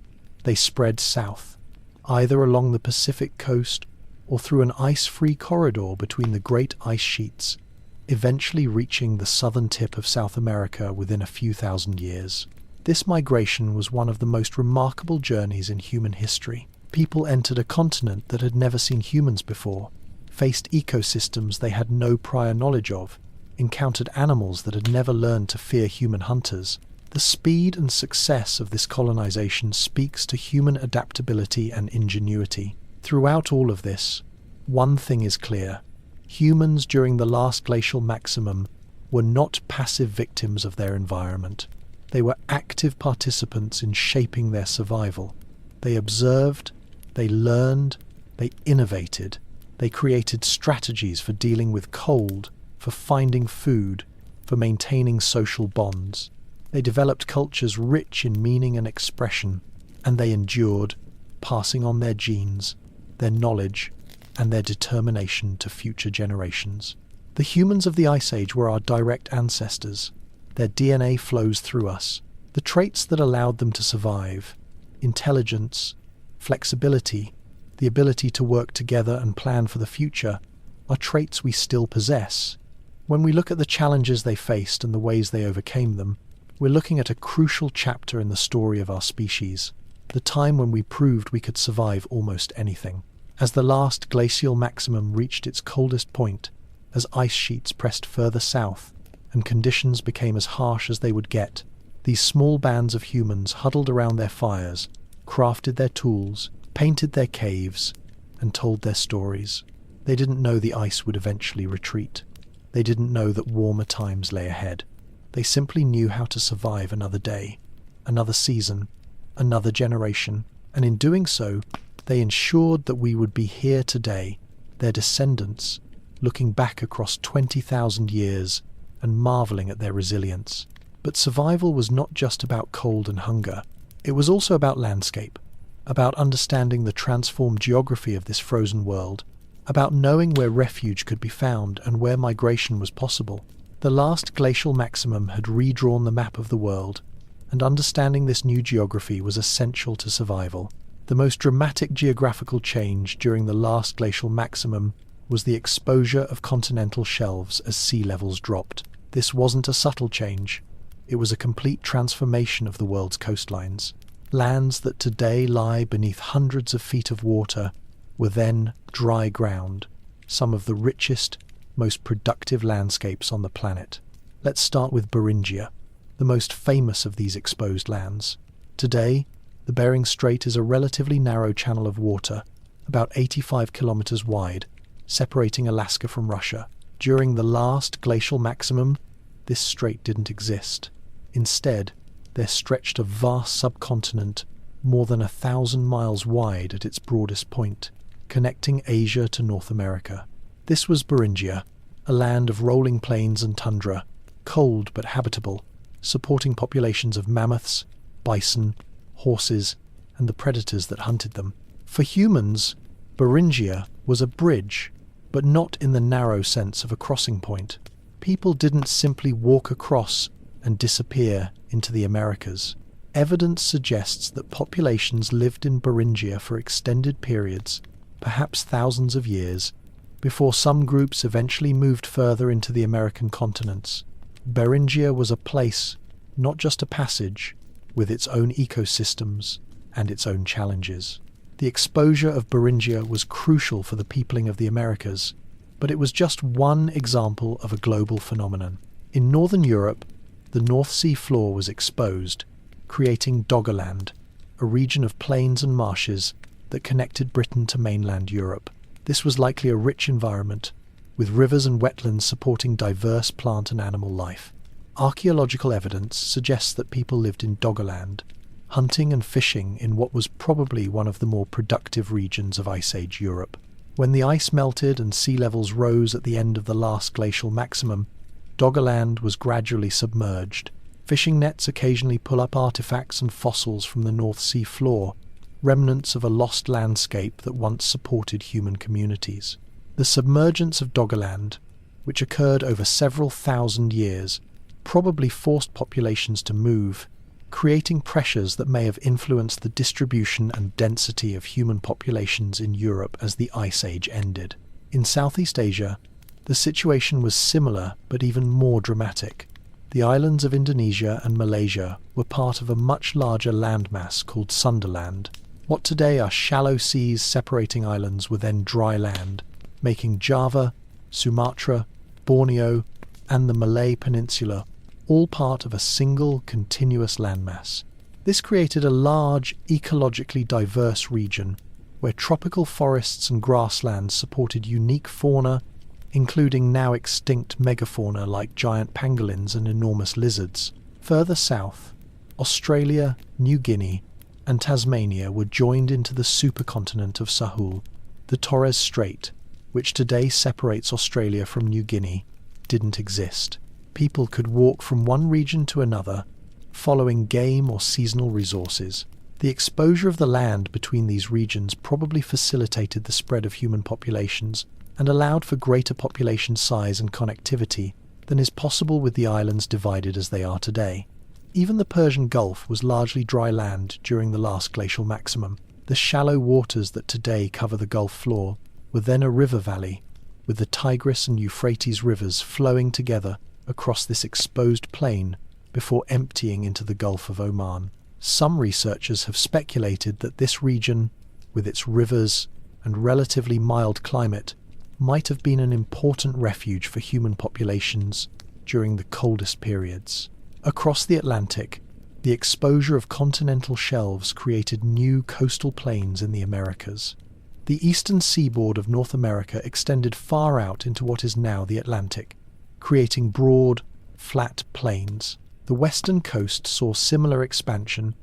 they spread south, either along the Pacific coast or through an ice-free corridor between the great ice sheets, eventually reaching the southern tip of South America within a few thousand years. This migration was one of the most remarkable journeys in human history. People entered a continent that had never seen humans before, faced ecosystems they had no prior knowledge of, encountered animals that had never learned to fear human hunters. The speed and success of this colonization speaks to human adaptability and ingenuity. Throughout all of this, one thing is clear. Humans during the last glacial maximum were not passive victims of their environment. They were active participants in shaping their survival. They observed, they learned, they innovated. They created strategies for dealing with cold, for finding food, for maintaining social bonds. They developed cultures rich in meaning and expression, and they endured, passing on their genes, their knowledge, and their determination to future generations. The humans of the Ice Age were our direct ancestors. Their DNA flows through us. The traits that allowed them to survive, intelligence, flexibility, the ability to work together and plan for the future, are traits we still possess. When we look at the challenges they faced and the ways they overcame them, we're looking at a crucial chapter in the story of our species, the time when we proved we could survive almost anything. As the last glacial maximum reached its coldest point, as ice sheets pressed further south, and conditions became as harsh as they would get, these small bands of humans huddled around their fires, crafted their tools, painted their caves, and told their stories. They didn't know the ice would eventually retreat. They didn't know that warmer times lay ahead. They simply knew how to survive another day, another season, another generation, and in doing so, they ensured that we would be here today, their descendants, looking back across 20,000 years and marveling at their resilience. But survival was not just about cold and hunger. It was also about landscape, about understanding the transformed geography of this frozen world, about knowing where refuge could be found and where migration was possible. The last glacial maximum had redrawn the map of the world, and understanding this new geography was essential to survival. The most dramatic geographical change during the last glacial maximum was the exposure of continental shelves as sea levels dropped. This wasn't a subtle change. It was a complete transformation of the world's coastlines. Lands that today lie beneath hundreds of feet of water were then dry ground, some of the richest, most productive landscapes on the planet. Let's start with Beringia, the most famous of these exposed lands. Today, the Bering Strait is a relatively narrow channel of water, about 85 kilometers wide, separating Alaska from Russia. During the last glacial maximum, this strait didn't exist. Instead, there stretched a vast subcontinent more than 1,000 miles wide at its broadest point, connecting Asia to North America. This was Beringia, a land of rolling plains and tundra, cold but habitable, supporting populations of mammoths, bison, horses, and the predators that hunted them. For humans, Beringia was a bridge, but not in the narrow sense of a crossing point. People didn't simply walk across and disappear into the Americas. Evidence suggests that populations lived in Beringia for extended periods, perhaps thousands of years, before some groups eventually moved further into the American continents. Beringia was a place, not just a passage, with its own ecosystems and its own challenges. The exposure of Beringia was crucial for the peopling of the Americas, but it was just one example of a global phenomenon. In northern Europe, the North Sea floor was exposed, creating Doggerland, a region of plains and marshes that connected Britain to mainland Europe. This was likely a rich environment, with rivers and wetlands supporting diverse plant and animal life. Archaeological evidence suggests that people lived in Doggerland, hunting and fishing in what was probably one of the more productive regions of Ice Age Europe. When the ice melted and sea levels rose at the end of the last glacial maximum, Doggerland was gradually submerged, Fishing nets occasionally pull up artifacts and fossils from the North Sea floor, remnants of a lost landscape that once supported human communities. The submergence of Doggerland, which occurred over several thousand years, probably forced populations to move, creating pressures that may have influenced the distribution and density of human populations in Europe as the Ice Age ended. In Southeast Asia, the situation was similar but even more dramatic. The islands of Indonesia and Malaysia were part of a much larger landmass called Sunderland. What today are shallow seas separating islands were then dry land, making Java, Sumatra, Borneo, and the Malay Peninsula all part of a single continuous landmass. This created a large, ecologically diverse region where tropical forests and grasslands supported unique fauna, including now extinct megafauna like giant pangolins and enormous lizards. Further south, Australia, New Guinea, and Tasmania were joined into the supercontinent of Sahul. The Torres Strait, which today separates Australia from New Guinea, didn't exist. People could walk from one region to another, following game or seasonal resources. The exposure of the land between these regions probably facilitated the spread of human populations and allowed for greater population size and connectivity than is possible with the islands divided as they are today. Even the Persian Gulf was largely dry land during the last glacial maximum. The shallow waters that today cover the Gulf floor were then a river valley, with the Tigris and Euphrates rivers flowing together across this exposed plain before emptying into the Gulf of Oman. Some researchers have speculated that this region, with its rivers and relatively mild climate, might have been an important refuge for human populations during the coldest periods. Across the Atlantic, the exposure of continental shelves created new coastal plains in the Americas. The eastern seaboard of North America extended far out into what is now the Atlantic, creating broad, flat plains. The western coast saw similar expansion,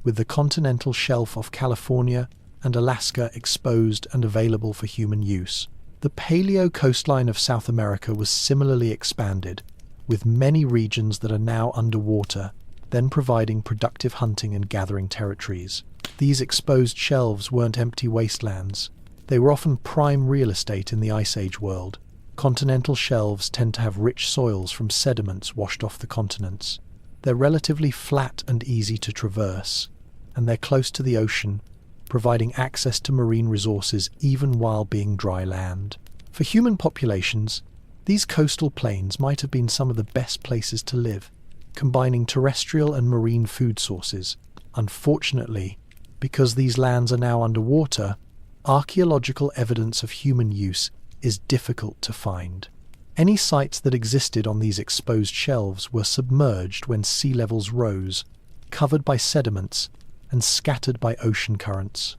with the continental shelf of California and Alaska exposed and available for human use. The paleo coastline of South America was similarly expanded, with many regions that are now underwater, then providing productive hunting and gathering territories. These exposed shelves weren't empty wastelands. They were often prime real estate in the Ice Age world. Continental shelves tend to have rich soils from sediments washed off the continents. They're relatively flat and easy to traverse, and they're close to the ocean, providing access to marine resources even while being dry land. For human populations, these coastal plains might have been some of the best places to live, combining terrestrial and marine food sources. Unfortunately, because these lands are now underwater, archaeological evidence of human use is difficult to find. Any sites that existed on these exposed shelves were submerged when sea levels rose, covered by sediments, and scattered by ocean currents.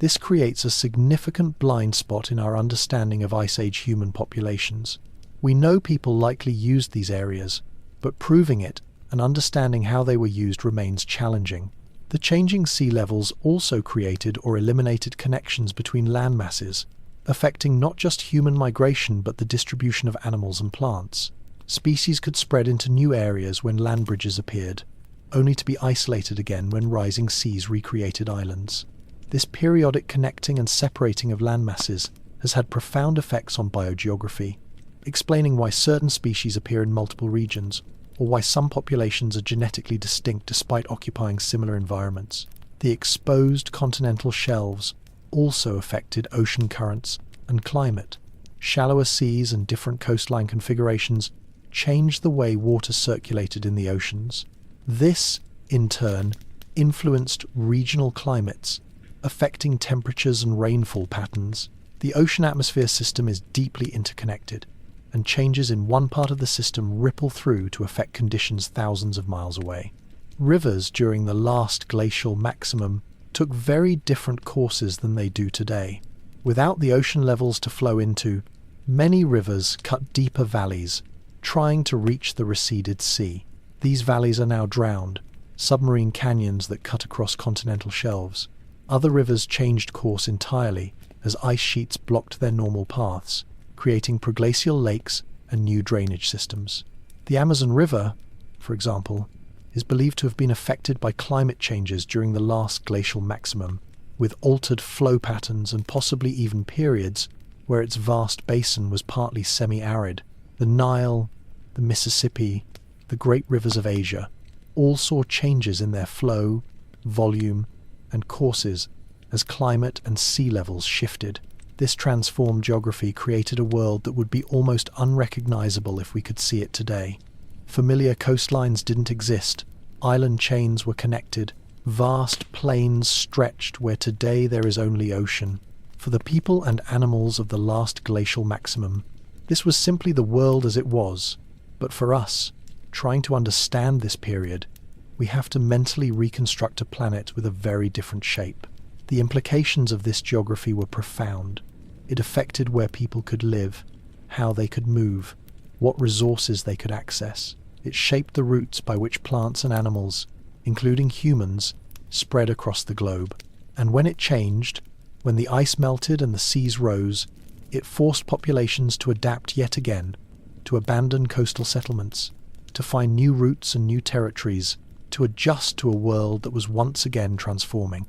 This creates a significant blind spot in our understanding of Ice Age human populations. We know people likely used these areas, but proving it and understanding how they were used remains challenging. The changing sea levels also created or eliminated connections between land masses, affecting not just human migration but the distribution of animals and plants. Species could spread into new areas when land bridges appeared, only to be isolated again when rising seas recreated islands. This periodic connecting and separating of land masses has had profound effects on biogeography, explaining why certain species appear in multiple regions, or why some populations are genetically distinct despite occupying similar environments. The exposed continental shelves also affected ocean currents and climate. Shallower seas and different coastline configurations changed the way water circulated in the oceans. This, in turn, influenced regional climates, affecting temperatures and rainfall patterns. The ocean atmosphere system is deeply interconnected, and changes in one part of the system ripple through to affect conditions thousands of miles away. Rivers during the last glacial maximum took very different courses than they do today. Without the ocean levels to flow into, many rivers cut deeper valleys, trying to reach the receded sea. These valleys are now drowned, submarine canyons that cut across continental shelves. Other rivers changed course entirely as ice sheets blocked their normal paths, creating proglacial lakes and new drainage systems. The Amazon River, for example, is believed to have been affected by climate changes during the last glacial maximum, with altered flow patterns and possibly even periods where its vast basin was partly semi-arid. The Nile, the Mississippi, the great rivers of Asia all saw changes in their flow, volume, and courses as climate and sea levels shifted. This transformed geography created a world that would be almost unrecognizable if we could see it today. Familiar coastlines didn't exist, island chains were connected, vast plains stretched where today there is only ocean. For the people and animals of the last glacial maximum, this was simply the world as it was. But for us, trying to understand this period, we have to mentally reconstruct a planet with a very different shape. The implications of this geography were profound. It affected where people could live, how they could move, what resources they could access. It shaped the routes by which plants and animals, including humans, spread across the globe. And when it changed, when the ice melted and the seas rose, it forced populations to adapt yet again, to abandon coastal settlements, to find new routes and new territories, to adjust to a world that was once again transforming.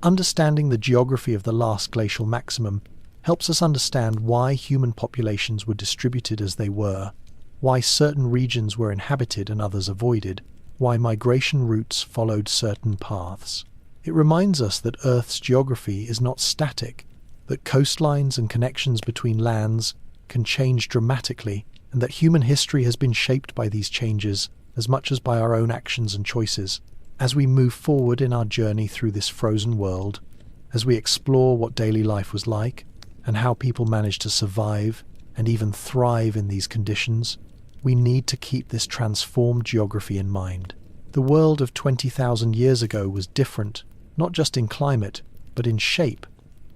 Understanding the geography of the last glacial maximum helps us understand why human populations were distributed as they were, why certain regions were inhabited and others avoided, why migration routes followed certain paths. It reminds us that Earth's geography is not static, that coastlines and connections between lands can change dramatically, and that human history has been shaped by these changes as much as by our own actions and choices. As we move forward in our journey through this frozen world, as we explore what daily life was like, and how people managed to survive and even thrive in these conditions, we need to keep this transformed geography in mind. The world of 20,000 years ago was different, not just in climate, but in shape,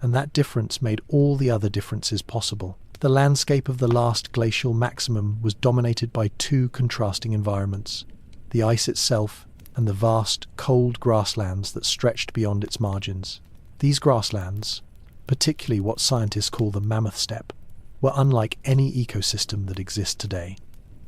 and that difference made all the other differences possible. The landscape of the last glacial maximum was dominated by two contrasting environments: the ice itself and the vast, cold grasslands that stretched beyond its margins. These grasslands, particularly what scientists call the mammoth steppe, were unlike any ecosystem that exists today,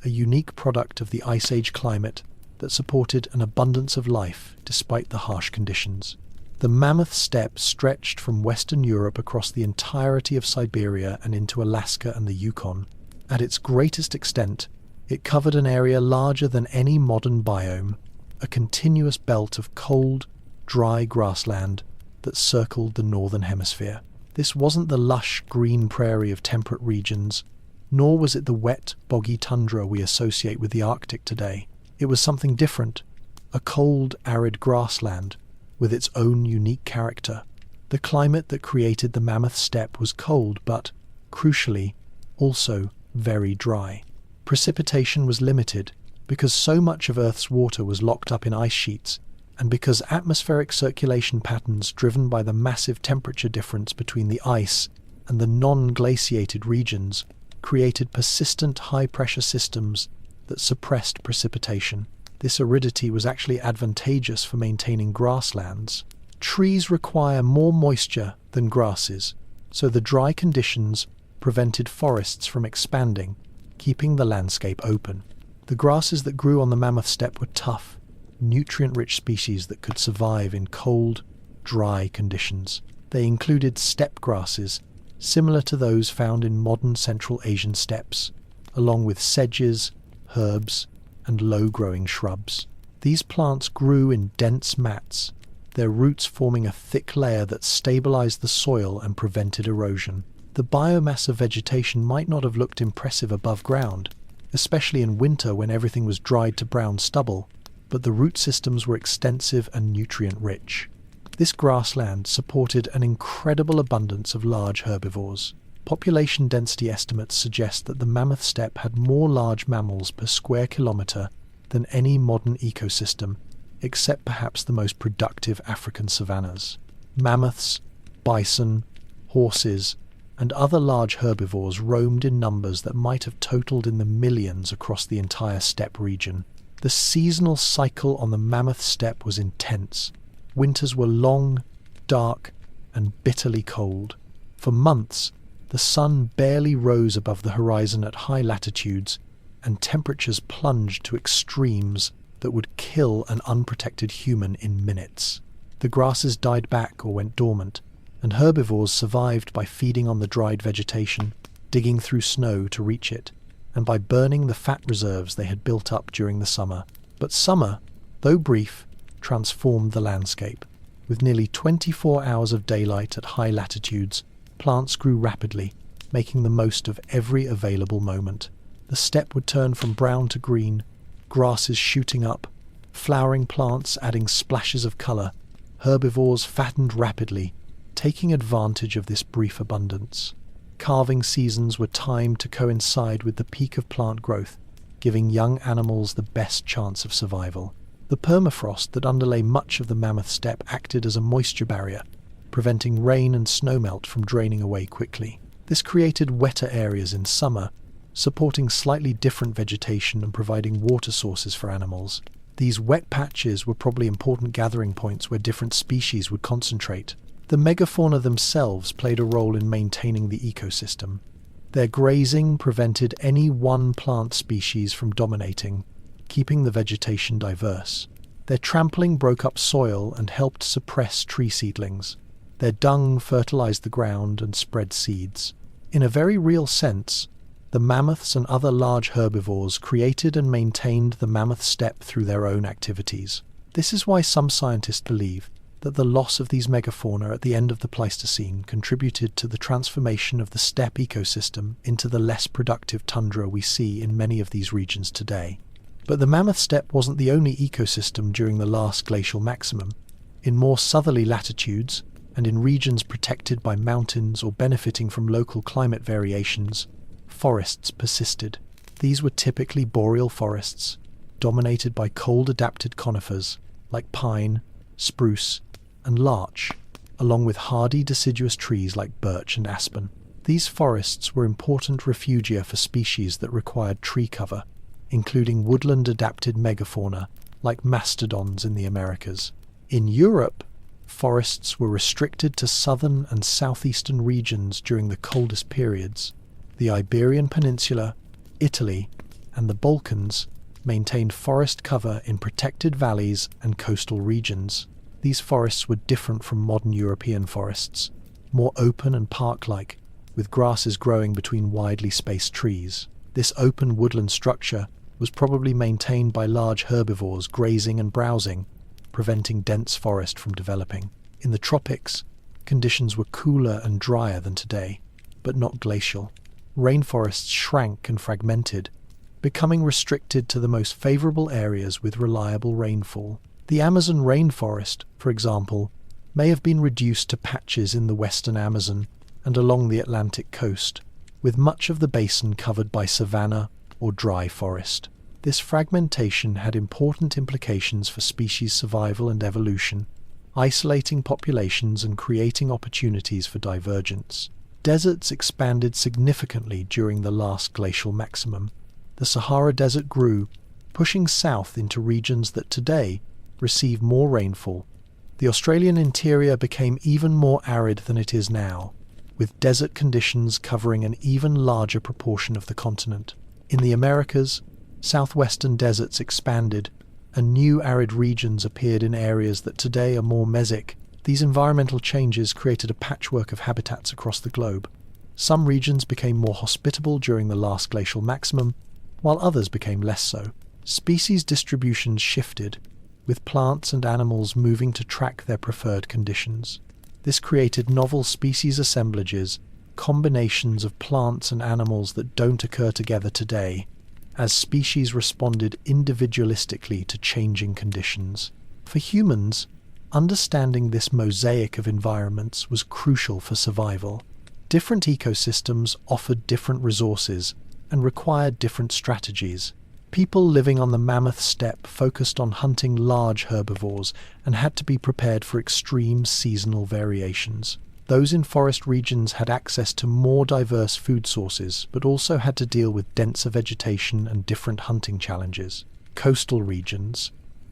a unique product of the Ice Age climate that supported an abundance of life despite the harsh conditions. The mammoth steppe stretched from Western Europe across the entirety of Siberia and into Alaska and the Yukon. At its greatest extent, it covered an area larger than any modern biome, a continuous belt of cold, dry grassland that circled the northern hemisphere. This wasn't the lush green prairie of temperate regions, nor was it the wet, boggy tundra we associate with the Arctic today. It was something different, a cold, arid grassland with its own unique character. The climate that created the mammoth steppe was cold but, crucially, also very dry. Precipitation was limited because so much of Earth's water was locked up in ice sheets, and because atmospheric circulation patterns driven by the massive temperature difference between the ice and the non-glaciated regions created persistent high-pressure systems that suppressed precipitation. This aridity was actually advantageous for maintaining grasslands. Trees require more moisture than grasses, so the dry conditions prevented forests from expanding, keeping the landscape open. The grasses that grew on the mammoth steppe were tough, nutrient-rich species that could survive in cold, dry conditions. They included steppe grasses, similar to those found in modern Central Asian steppes, along with sedges, herbs, and low-growing shrubs. These plants grew in dense mats, their roots forming a thick layer that stabilized the soil and prevented erosion. The biomass of vegetation might not have looked impressive above ground, especially in winter when everything was dried to brown stubble, but the root systems were extensive and nutrient-rich. This grassland supported an incredible abundance of large herbivores. Population density estimates suggest that the mammoth steppe had more large mammals per square kilometre than any modern ecosystem, except perhaps the most productive African savannas. Mammoths, bison, horses, and other large herbivores roamed in numbers that might have totaled in the millions across the entire steppe region. The seasonal cycle on the mammoth steppe was intense. Winters were long, dark, and bitterly cold. For months, the sun barely rose above the horizon at high latitudes, and temperatures plunged to extremes that would kill an unprotected human in minutes. The grasses died back or went dormant, and herbivores survived by feeding on the dried vegetation, digging through snow to reach it, and by burning the fat reserves they had built up during the summer. But summer, though brief, transformed the landscape. With nearly 24 hours of daylight at high latitudes, plants grew rapidly, making the most of every available moment. The steppe would turn from brown to green, grasses shooting up, flowering plants adding splashes of colour. Herbivores fattened rapidly, taking advantage of this brief abundance. Calving seasons were timed to coincide with the peak of plant growth, giving young animals the best chance of survival. The permafrost that underlay much of the mammoth steppe acted as a moisture barrier, preventing rain and snowmelt from draining away quickly. This created wetter areas in summer, supporting slightly different vegetation and providing water sources for animals. These wet patches were probably important gathering points where different species would concentrate. The megafauna themselves played a role in maintaining the ecosystem. Their grazing prevented any one plant species from dominating, keeping the vegetation diverse. Their trampling broke up soil and helped suppress tree seedlings. Their dung fertilized the ground and spread seeds. In a very real sense, the mammoths and other large herbivores created and maintained the mammoth steppe through their own activities. This is why some scientists believe that the loss of these megafauna at the end of the Pleistocene contributed to the transformation of the steppe ecosystem into the less productive tundra we see in many of these regions today. But the mammoth steppe wasn't the only ecosystem during the last glacial maximum. In more southerly latitudes, and in regions protected by mountains or benefiting from local climate variations, forests persisted. These were typically boreal forests, dominated by cold-adapted conifers like pine, spruce, and larch, along with hardy deciduous trees like birch and aspen. These forests were important refugia for species that required tree cover, including woodland-adapted megafauna like mastodons in the Americas. In Europe, forests were restricted to southern and southeastern regions during the coldest periods. The Iberian Peninsula, Italy, and the Balkans maintained forest cover in protected valleys and coastal regions. These forests were different from modern European forests, more open and park-like, with grasses growing between widely spaced trees. This open woodland structure was probably maintained by large herbivores grazing and browsing, preventing dense forest from developing. In the tropics, conditions were cooler and drier than today, but not glacial. Rainforests shrank and fragmented, becoming restricted to the most favorable areas with reliable rainfall. The Amazon rainforest, for example, may have been reduced to patches in the western Amazon and along the Atlantic coast, with much of the basin covered by savanna or dry forest. This fragmentation had important implications for species survival and evolution, isolating populations and creating opportunities for divergence. Deserts expanded significantly during the last glacial maximum. The Sahara Desert grew, pushing south into regions that today receive more rainfall. The Australian interior became even more arid than it is now, with desert conditions covering an even larger proportion of the continent. In the Americas, southwestern deserts expanded, and new arid regions appeared in areas that today are more mesic. These environmental changes created a patchwork of habitats across the globe. Some regions became more hospitable during the last glacial maximum, while others became less so. Species distributions shifted, with plants and animals moving to track their preferred conditions. This created novel species assemblages, combinations of plants and animals that don't occur together today, as species responded individualistically to changing conditions. For humans, understanding this mosaic of environments was crucial for survival. Different ecosystems offered different resources and required different strategies. People living on the mammoth steppe focused on hunting large herbivores and had to be prepared for extreme seasonal variations. Those in forest regions had access to more diverse food sources, but also had to deal with denser vegetation and different hunting challenges. Coastal regions,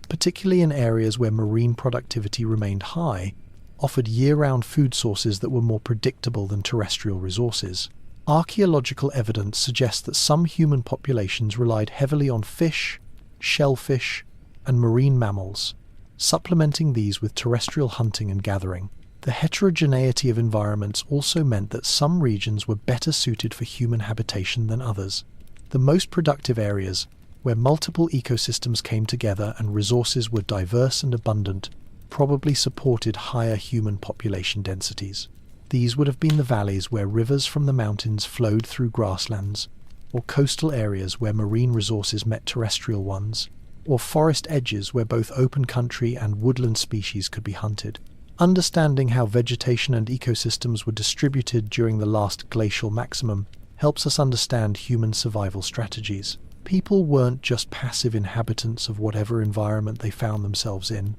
particularly in areas where marine productivity remained high, offered year-round food sources that were more predictable than terrestrial resources. Archaeological evidence suggests that some human populations relied heavily on fish, shellfish, and marine mammals, supplementing these with terrestrial hunting and gathering. The heterogeneity of environments also meant that some regions were better suited for human habitation than others. The most productive areas, where multiple ecosystems came together and resources were diverse and abundant, probably supported higher human population densities. These would have been the valleys where rivers from the mountains flowed through grasslands, or coastal areas where marine resources met terrestrial ones, or forest edges where both open country and woodland species could be hunted. Understanding how vegetation and ecosystems were distributed during the last glacial maximum helps us understand human survival strategies. People weren't just passive inhabitants of whatever environment they found themselves in.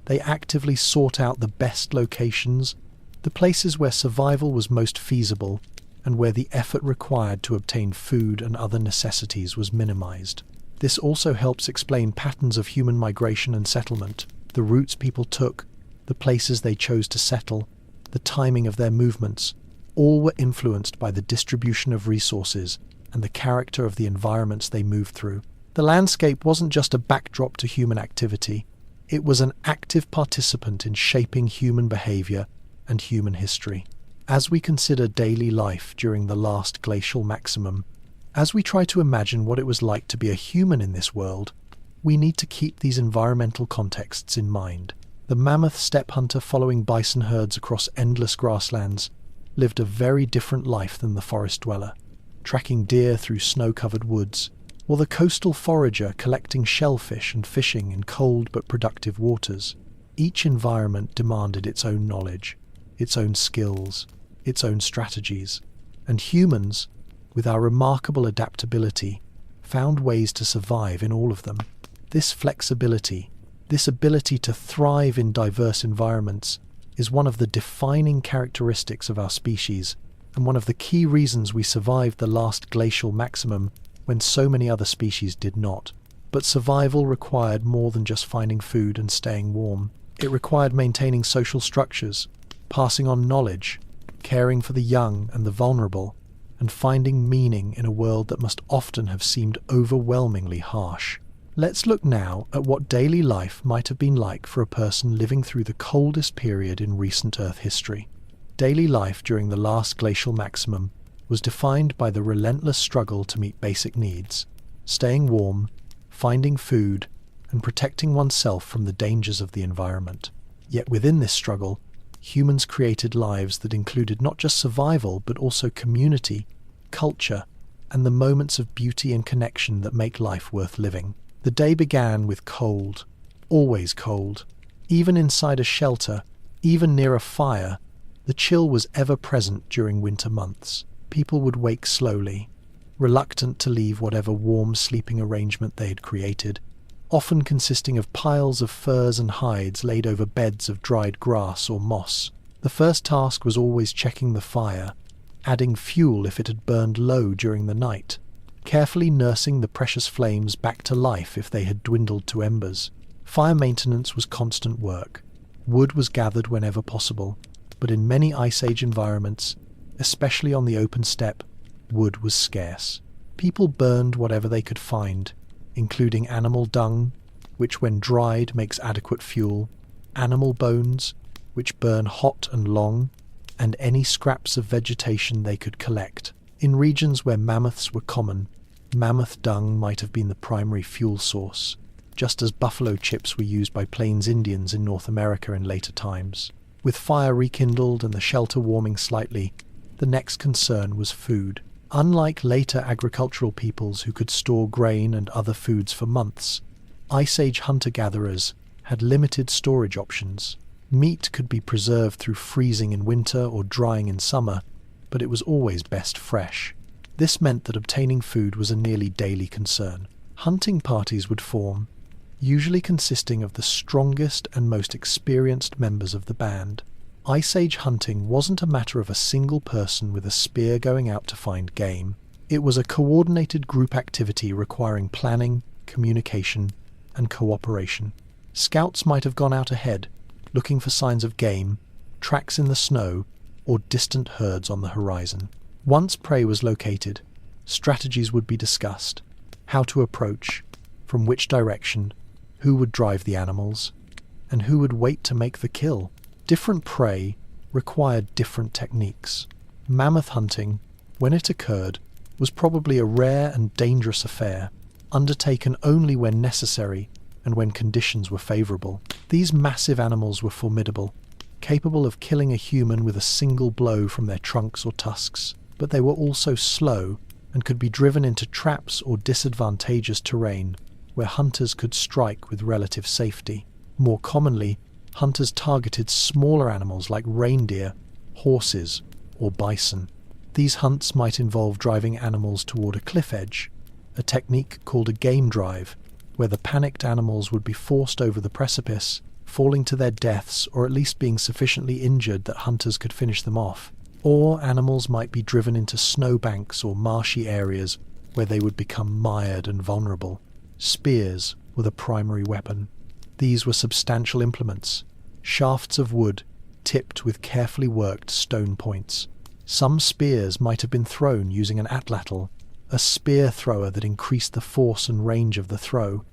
They actively sought out the best locations, the places where survival was most feasible, and where the effort required to obtain food and other necessities was minimized. This also helps explain patterns of human migration and settlement, the routes people took, the places they chose to settle, the timing of their movements. All were influenced by the distribution of resources and the character of the environments they moved through. The landscape wasn't just a backdrop to human activity, it was an active participant in shaping human behavior and human history. As we consider daily life during the last glacial maximum, as we try to imagine what it was like to be a human in this world, we need to keep these environmental contexts in mind. The mammoth steppe hunter following bison herds across endless grasslands lived a very different life than the forest dweller, tracking deer through snow-covered woods, or the coastal forager collecting shellfish and fishing in cold but productive waters. Each environment demanded its own knowledge, its own skills, its own strategies, and humans, with our remarkable adaptability, found ways to survive in all of them. This flexibility, this ability to thrive in diverse environments, is one of the defining characteristics of our species, and one of the key reasons we survived the last glacial maximum when so many other species did not. But survival required more than just finding food and staying warm. It required maintaining social structures, passing on knowledge, caring for the young and the vulnerable, and finding meaning in a world that must often have seemed overwhelmingly harsh. Let's look now at what daily life might have been like for a person living through the coldest period in recent Earth history. Daily life during the last glacial maximum was defined by the relentless struggle to meet basic needs, staying warm, finding food, and protecting oneself from the dangers of the environment. Yet within this struggle, humans created lives that included not just survival but also community, culture, and the moments of beauty and connection that make life worth living. The day began with cold, always cold. Even inside a shelter, even near a fire, the chill was ever present during winter months. People would wake slowly, reluctant to leave whatever warm sleeping arrangement they had created, often consisting of piles of furs and hides laid over beds of dried grass or moss. The first task was always checking the fire, adding fuel if it had burned low during the night, carefully nursing the precious flames back to life if they had dwindled to embers. Fire maintenance was constant work. Wood was gathered whenever possible, but in many Ice Age environments, especially on the open steppe, wood was scarce. People burned whatever they could find, including animal dung, which when dried makes adequate fuel, animal bones, which burn hot and long, and any scraps of vegetation they could collect. In regions where mammoths were common, mammoth dung might have been the primary fuel source, just as buffalo chips were used by Plains Indians in North America in later times. With fire rekindled and the shelter warming slightly, the next concern was food. Unlike later agricultural peoples who could store grain and other foods for months, Ice Age hunter-gatherers had limited storage options. Meat could be preserved through freezing in winter or drying in summer, but it was always best fresh. This meant that obtaining food was a nearly daily concern. Hunting parties would form, usually consisting of the strongest and most experienced members of the band. Ice Age hunting wasn't a matter of a single person with a spear going out to find game. It was a coordinated group activity requiring planning, communication, and cooperation. Scouts might have gone out ahead, looking for signs of game, tracks in the snow, or distant herds on the horizon. Once prey was located, strategies would be discussed. How to approach, from which direction, Who would drive the animals? And who would wait to make the kill? Different prey required different techniques. Mammoth hunting, when it occurred, was probably a rare and dangerous affair, undertaken only when necessary and when conditions were favourable. These massive animals were formidable, capable of killing a human with a single blow from their trunks or tusks, but they were also slow and could be driven into traps or disadvantageous terrain where hunters could strike with relative safety. More commonly, hunters targeted smaller animals like reindeer, horses, or bison. These hunts might involve driving animals toward a cliff edge, a technique called a game drive, where the panicked animals would be forced over the precipice, falling to their deaths or at least being sufficiently injured that hunters could finish them off. Or animals might be driven into snowbanks or marshy areas where they would become mired and vulnerable. Spears were the primary weapon. These were substantial implements, shafts of wood tipped with carefully worked stone points. Some spears might have been thrown using an atlatl, a spear thrower that increased the force and range of the throw.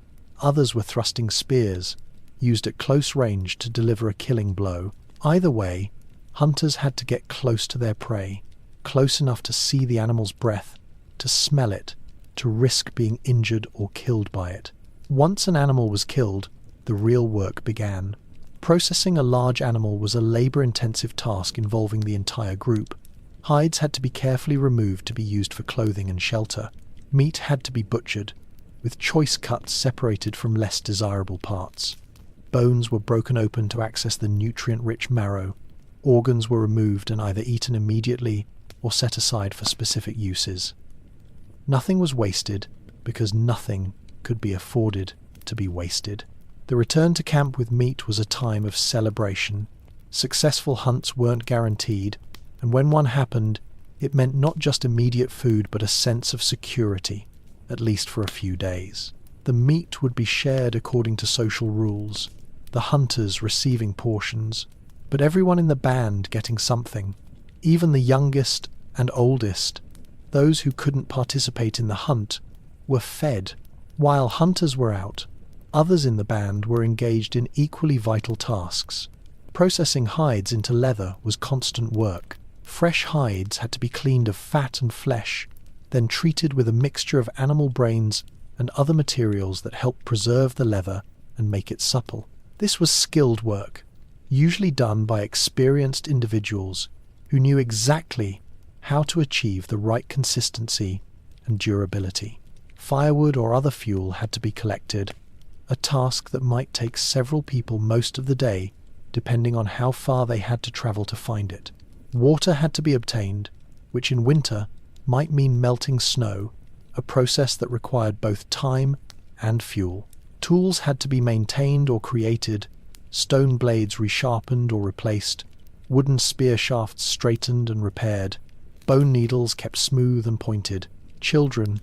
Others were thrusting spears, used at close range to deliver a killing blow. Either way, hunters had to get close to their prey, close enough to see the animal's breath, to smell it, to risk being injured or killed by it. Once an animal was killed, the real work began. Processing a large animal was a labour-intensive task involving the entire group. Hides had to be carefully removed to be used for clothing and shelter. Meat had to be butchered, with choice cuts separated from less desirable parts. Bones were broken open to access the nutrient-rich marrow. Organs were removed and either eaten immediately or set aside for specific uses. Nothing was wasted because nothing could be afforded to be wasted. The return to camp with meat was a time of celebration. Successful hunts weren't guaranteed, and when one happened, it meant not just immediate food but a sense of security, at least for a few days. The meat would be shared according to social rules, the hunters receiving portions, but everyone in the band getting something, even the youngest and oldest. Those who couldn't participate in the hunt were fed. While hunters were out, others in the band were engaged in equally vital tasks. Processing hides into leather was constant work. Fresh hides had to be cleaned of fat and flesh, then treated with a mixture of animal brains and other materials that helped preserve the leather and make it supple. This was skilled work, usually done by experienced individuals who knew exactly how to achieve the right consistency and durability. Firewood or other fuel had to be collected, a task that might take several people most of the day, depending on how far they had to travel to find it. Water had to be obtained, which in winter might mean melting snow, a process that required both time and fuel. Tools had to be maintained or created, stone blades resharpened or replaced, wooden spear shafts straightened and repaired, bone needles kept smooth and pointed. Children,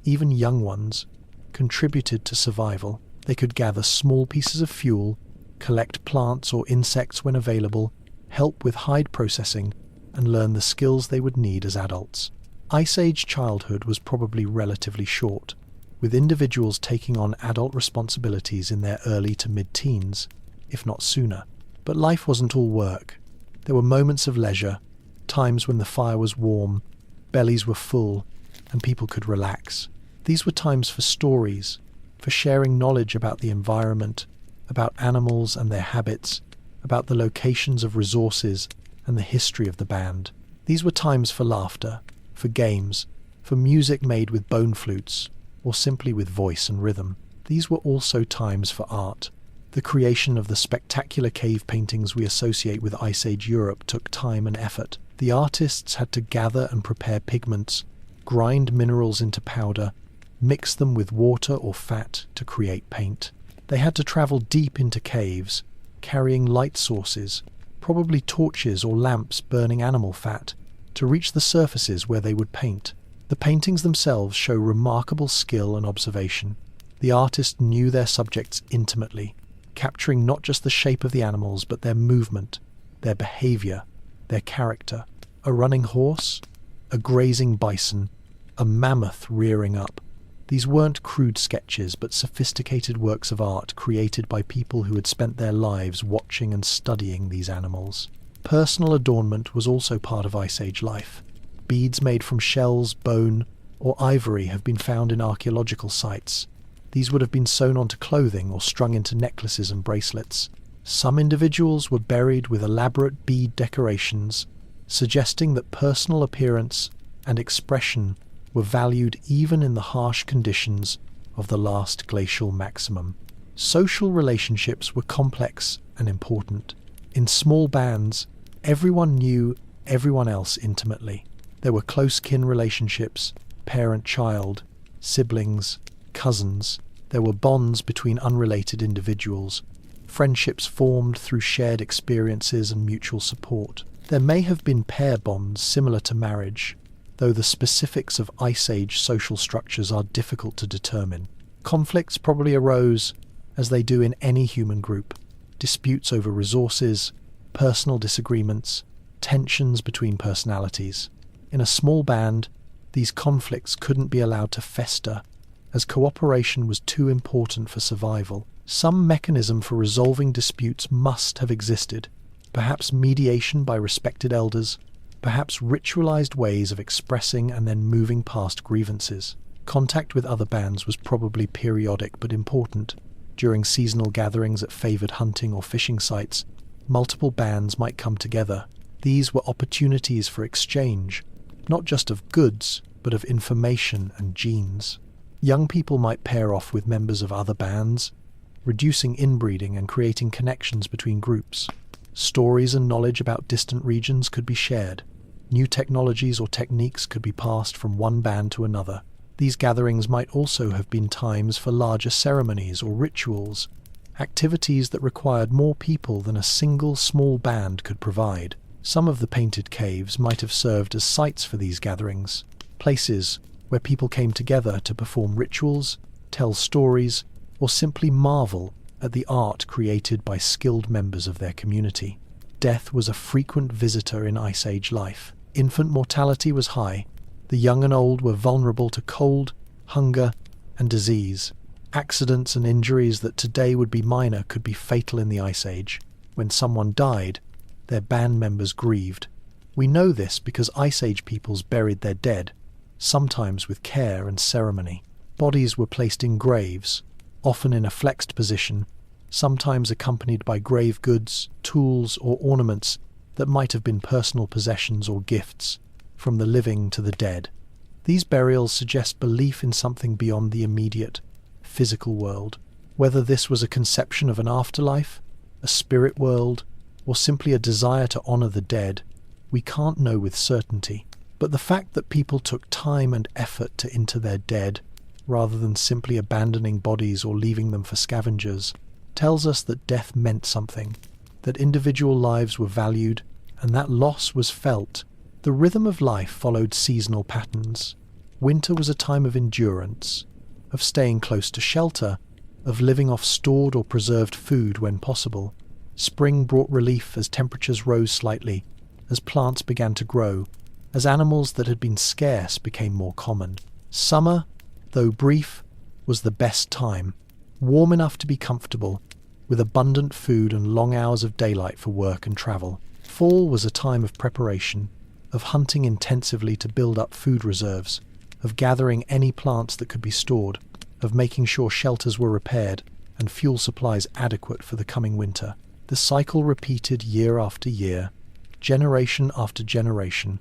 even young ones, contributed to survival. They could gather small pieces of fuel, collect plants or insects when available, help with hide processing, and learn the skills they would need as adults. Ice Age childhood was probably relatively short, with individuals taking on adult responsibilities in their early to mid-teens, if not sooner. But life wasn't all work. There were moments of leisure, times when the fire was warm, bellies were full, and people could relax. These were times for stories, for sharing knowledge about the environment, about animals and their habits, about the locations of resources and the history of the band. These were times for laughter, for games, for music made with bone flutes, or simply with voice and rhythm. These were also times for art. The creation of the spectacular cave paintings we associate with Ice Age Europe took time and effort. The artists had to gather and prepare pigments, grind minerals into powder, mix them with water or fat to create paint. They had to travel deep into caves, carrying light sources, probably torches or lamps burning animal fat, to reach the surfaces where they would paint. The paintings themselves show remarkable skill and observation. The artist knew their subjects intimately, capturing not just the shape of the animals but their movement, their behavior, their character. A running horse, a grazing bison, a mammoth rearing up. These weren't crude sketches, but sophisticated works of art created by people who had spent their lives watching and studying these animals. Personal adornment was also part of Ice Age life. Beads made from shells, bone, or ivory have been found in archaeological sites. These would have been sewn onto clothing or strung into necklaces and bracelets. Some individuals were buried with elaborate bead decorations, suggesting that personal appearance and expression were valued even in the harsh conditions of the last glacial maximum. Social relationships were complex and important. In small bands, everyone knew everyone else intimately. There were close kin relationships, parent-child, siblings, cousins. There were bonds between unrelated individuals, friendships formed through shared experiences and mutual support. There may have been pair bonds similar to marriage, though the specifics of Ice Age social structures are difficult to determine. Conflicts probably arose, as they do in any human group, disputes over resources, personal disagreements, tensions between personalities. In a small band, these conflicts couldn't be allowed to fester, as cooperation was too important for survival. Some mechanism for resolving disputes must have existed, perhaps mediation by respected elders, perhaps ritualized ways of expressing and then moving past grievances. Contact with other bands was probably periodic but important. During seasonal gatherings at favored hunting or fishing sites, multiple bands might come together. These were opportunities for exchange, not just of goods, but of information and genes. Young people might pair off with members of other bands, reducing inbreeding and creating connections between groups. Stories and knowledge about distant regions could be shared. New technologies or techniques could be passed from one band to another. These gatherings might also have been times for larger ceremonies or rituals, activities that required more people than a single small band could provide. Some of the painted caves might have served as sites for these gatherings, places where people came together to perform rituals, tell stories, or simply marvel at the art created by skilled members of their community. Death was a frequent visitor in Ice Age life. Infant mortality was high. The young and old were vulnerable to cold, hunger, and disease. Accidents and injuries that today would be minor could be fatal in the Ice Age. When someone died, their band members grieved. We know this because Ice Age peoples buried their dead, sometimes with care and ceremony. Bodies were placed in graves, often in a flexed position, sometimes accompanied by grave goods, tools, or ornaments that might have been personal possessions or gifts from the living to the dead. These burials suggest belief in something beyond the immediate, physical world. Whether this was a conception of an afterlife, a spirit world, or simply a desire to honor the dead, we can't know with certainty. But the fact that people took time and effort to inter their dead, rather than simply abandoning bodies or leaving them for scavengers, tells us that death meant something, that individual lives were valued, and that loss was felt. The rhythm of life followed seasonal patterns. Winter was a time of endurance, of staying close to shelter, of living off stored or preserved food when possible. Spring brought relief as temperatures rose slightly, as plants began to grow, as animals that had been scarce became more common. Summer, though brief, was the best time, warm enough to be comfortable, with abundant food and long hours of daylight for work and travel. Fall was a time of preparation, of hunting intensively to build up food reserves, of gathering any plants that could be stored, of making sure shelters were repaired and fuel supplies adequate for the coming winter. The cycle repeated year after year, generation after generation,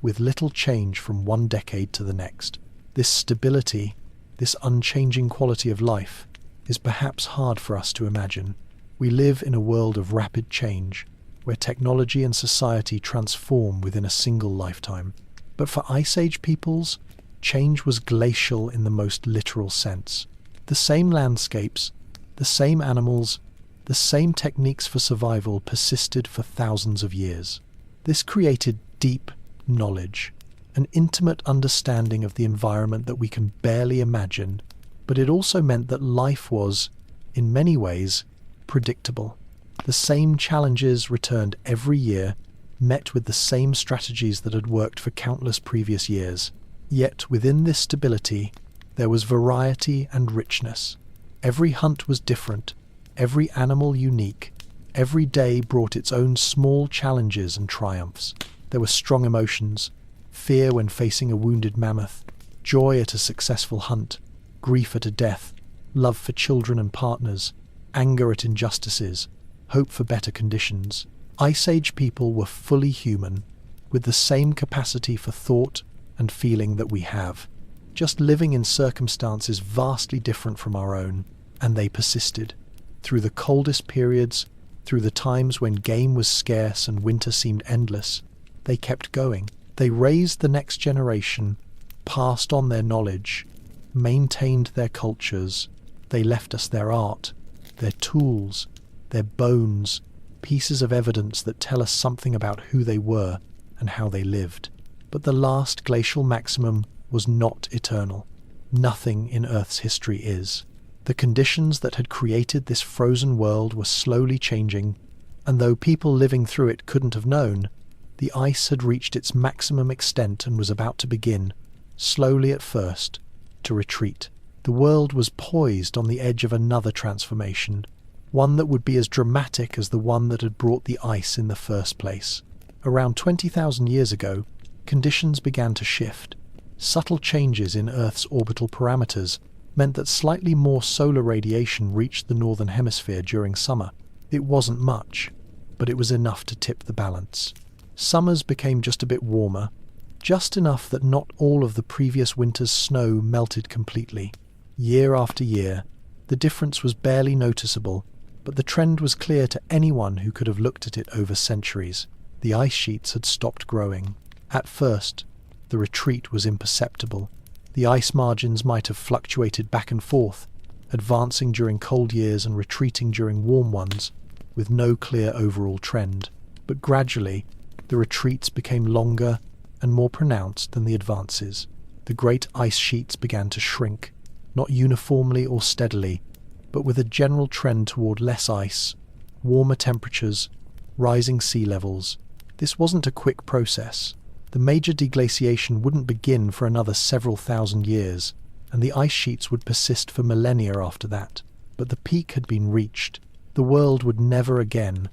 with little change from one decade to the next. This stability, this unchanging quality of life, is perhaps hard for us to imagine. We live in a world of rapid change, where technology and society transform within a single lifetime. But for Ice Age peoples, change was glacial in the most literal sense. The same landscapes, the same animals, the same techniques for survival persisted for thousands of years. This created deep knowledge, an intimate understanding of the environment that we can barely imagine, but it also meant that life was, in many ways, predictable. The same challenges returned every year, met with the same strategies that had worked for countless previous years. Yet within this stability, There was variety and richness. Every hunt was different, every animal unique. Every day brought its own small challenges and triumphs. There were strong emotions: fear when facing a wounded mammoth, joy at a successful hunt, grief at a death, love for children and partners, anger at injustices, hope for better conditions. Ice Age people were fully human, with the same capacity for thought and feeling that we have, just living in circumstances vastly different from our own, and they persisted. Through the coldest periods, through the times when game was scarce and winter seemed endless, they kept going. They raised the next generation, passed on their knowledge, maintained their cultures. They left us their art, their tools, their bones, pieces of evidence that tell us something about who they were and how they lived. But the last glacial maximum was not eternal. Nothing in Earth's history is. The conditions that had created this frozen world were slowly changing, and though people living through it couldn't have known, the ice had reached its maximum extent and was about to begin, slowly at first, to retreat. The world was poised on the edge of another transformation, one that would be as dramatic as the one that had brought the ice in the first place. Around 20,000 years ago, conditions began to shift. Subtle changes in Earth's orbital parameters meant that slightly more solar radiation reached the northern hemisphere during summer. It wasn't much, but it was enough to tip the balance. Summers became just a bit warmer, just enough that not all of the previous winter's snow melted completely. Year after year, the difference was barely noticeable, but the trend was clear to anyone who could have looked at it over centuries. The ice sheets had stopped growing. At first, the retreat was imperceptible. The ice margins might have fluctuated back and forth, advancing during cold years and retreating during warm ones, with no clear overall trend. But gradually, the retreats became longer and more pronounced than the advances. The great ice sheets began to shrink, not uniformly or steadily, but with a general trend toward less ice, warmer temperatures, rising sea levels. This wasn't a quick process. The major deglaciation wouldn't begin for another several thousand years, and the ice sheets would persist for millennia after that. But the peak had been reached. The world would never again,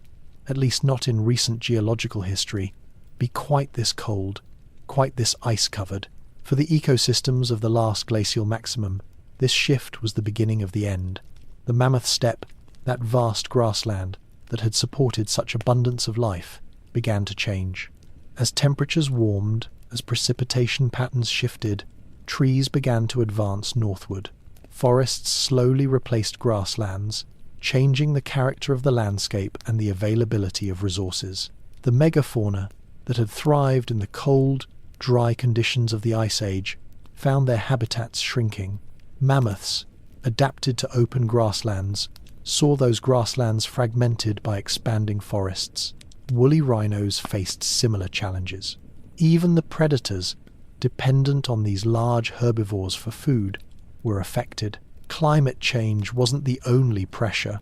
at least not in recent geological history, be quite this cold, quite this ice-covered. For the ecosystems of the last glacial maximum, this shift was the beginning of the end. The Mammoth Steppe, that vast grassland that had supported such abundance of life, began to change. As temperatures warmed, as precipitation patterns shifted, trees began to advance northward. Forests slowly replaced grasslands, changing the character of the landscape and the availability of resources. The megafauna that had thrived in the cold, dry conditions of the Ice Age found their habitats shrinking. Mammoths, adapted to open grasslands, saw those grasslands fragmented by expanding forests. Woolly rhinos faced similar challenges. Even the predators, dependent on these large herbivores for food, were affected. Climate change wasn't the only pressure.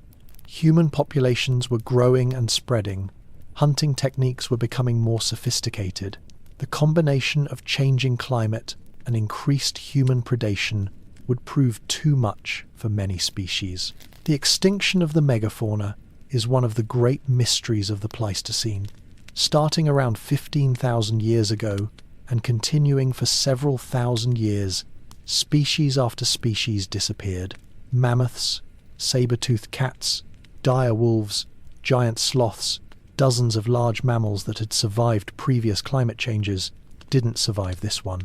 Human populations were growing and spreading. Hunting techniques were becoming more sophisticated. The combination of changing climate and increased human predation would prove too much for many species. The extinction of the megafauna is one of the great mysteries of the Pleistocene. Starting around 15,000 years ago and continuing for several thousand years, species after species disappeared. Mammoths, saber-toothed cats, dire wolves, giant sloths, dozens of large mammals that had survived previous climate changes didn't survive this one.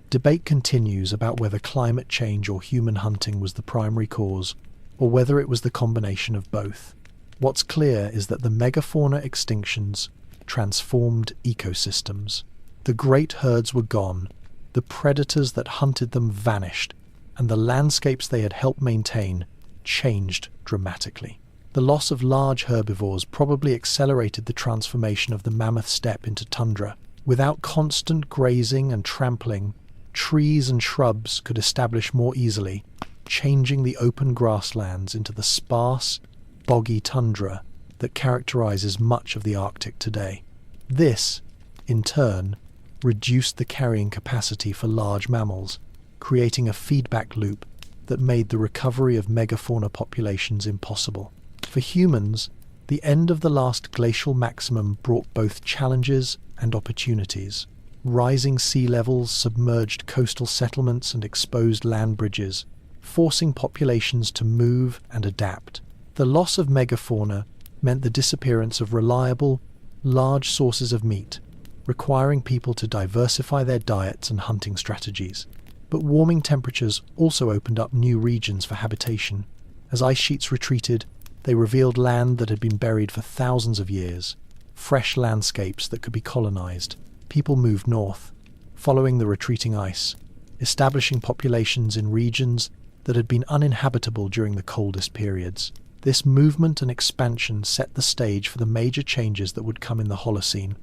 Debate continues about whether climate change or human hunting was the primary cause, or whether it was the combination of both. What's clear is that the megafauna extinctions transformed ecosystems. The great herds were gone, the predators that hunted them vanished, and the landscapes they had helped maintain changed dramatically. The loss of large herbivores probably accelerated the transformation of the Mammoth Steppe into tundra. Without constant grazing and trampling, trees and shrubs could establish more easily, changing the open grasslands into the sparse, boggy tundra that characterizes much of the Arctic today. This, in turn, reduced the carrying capacity for large mammals, creating a feedback loop that made the recovery of megafauna populations impossible. For humans, the end of the last glacial maximum brought both challenges and opportunities. Rising sea levels submerged coastal settlements and exposed land bridges, forcing populations to move and adapt. The loss of megafauna meant the disappearance of reliable, large sources of meat, requiring people to diversify their diets and hunting strategies. But warming temperatures also opened up new regions for habitation. As ice sheets retreated, they revealed land that had been buried for thousands of years, fresh landscapes that could be colonized. People moved north, following the retreating ice, establishing populations in regions that had been uninhabitable during the coldest periods. This movement and expansion set the stage for the major changes that would come in the Holocene,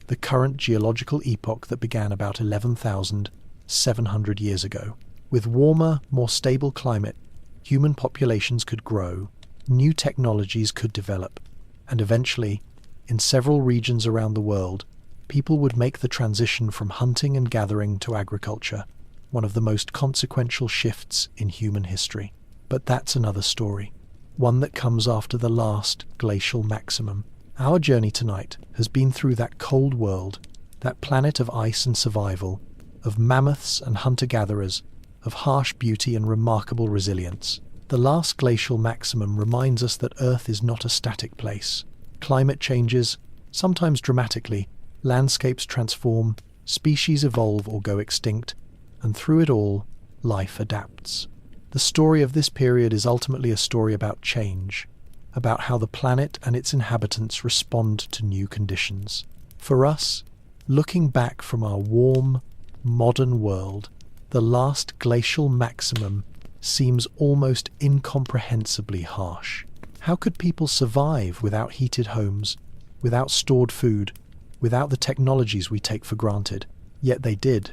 the current geological epoch that began about 11,700 years ago. With warmer, more stable climate, human populations could grow, new technologies could develop, and eventually, in several regions around the world, people would make the transition from hunting and gathering to agriculture, one of the most consequential shifts in human history. But that's another story, one that comes after the last glacial maximum. Our journey tonight has been through that cold world, that planet of ice and survival, of mammoths and hunter-gatherers, of harsh beauty and remarkable resilience. The last glacial maximum reminds us that Earth is not a static place. Climate changes, sometimes dramatically, landscapes transform, species evolve or go extinct, and through it all, life adapts. The story of this period is ultimately a story about change, about how the planet and its inhabitants respond to new conditions. For us, looking back from our warm, modern world, the last glacial maximum seems almost incomprehensibly harsh. How could people survive without heated homes, without stored food, without the technologies we take for granted? Yet they did,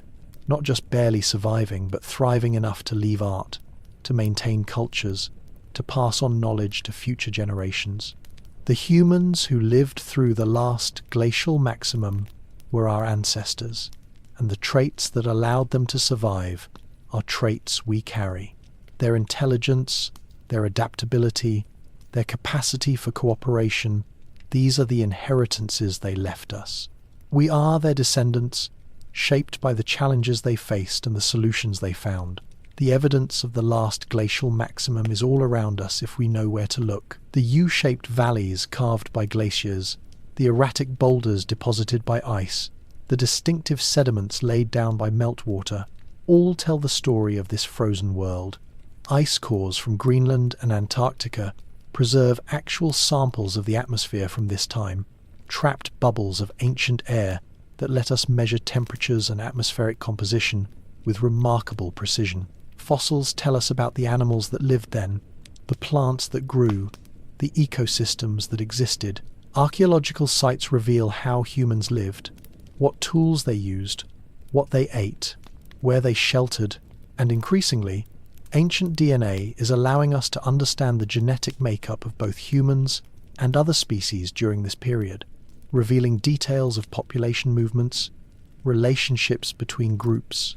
not just barely surviving, but thriving enough to leave art, to maintain cultures, to pass on knowledge to future generations. The humans who lived through the last glacial maximum were our ancestors, and the traits that allowed them to survive are traits we carry. Their intelligence, their adaptability, their capacity for cooperation, these are the inheritances they left us. We are their descendants, shaped by the challenges they faced and the solutions they found. The evidence of the last glacial maximum is all around us if we know where to look. The U-shaped valleys carved by glaciers, the erratic boulders deposited by ice, the distinctive sediments laid down by meltwater, all tell the story of this frozen world. Ice cores from Greenland and Antarctica preserve actual samples of the atmosphere from this time, trapped bubbles of ancient air that let us measure temperatures and atmospheric composition with remarkable precision. Fossils tell us about the animals that lived then, the plants that grew, the ecosystems that existed. Archaeological sites reveal how humans lived, what tools they used, what they ate, where they sheltered, and increasingly, ancient DNA is allowing us to understand the genetic makeup of both humans and other species during this period, revealing details of population movements, relationships between groups,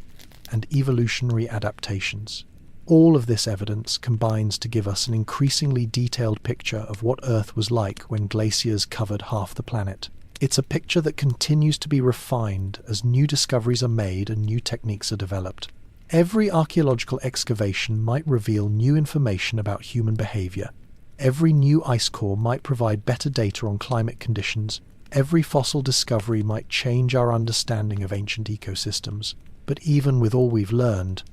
and evolutionary adaptations. All of this evidence combines to give us an increasingly detailed picture of what Earth was like when glaciers covered half the planet. It's a picture that continues to be refined as new discoveries are made and new techniques are developed. Every archaeological excavation might reveal new information about human behavior. Every new ice core might provide better data on climate conditions. Every fossil discovery might change our understanding of ancient ecosystems. But even with all we've learned,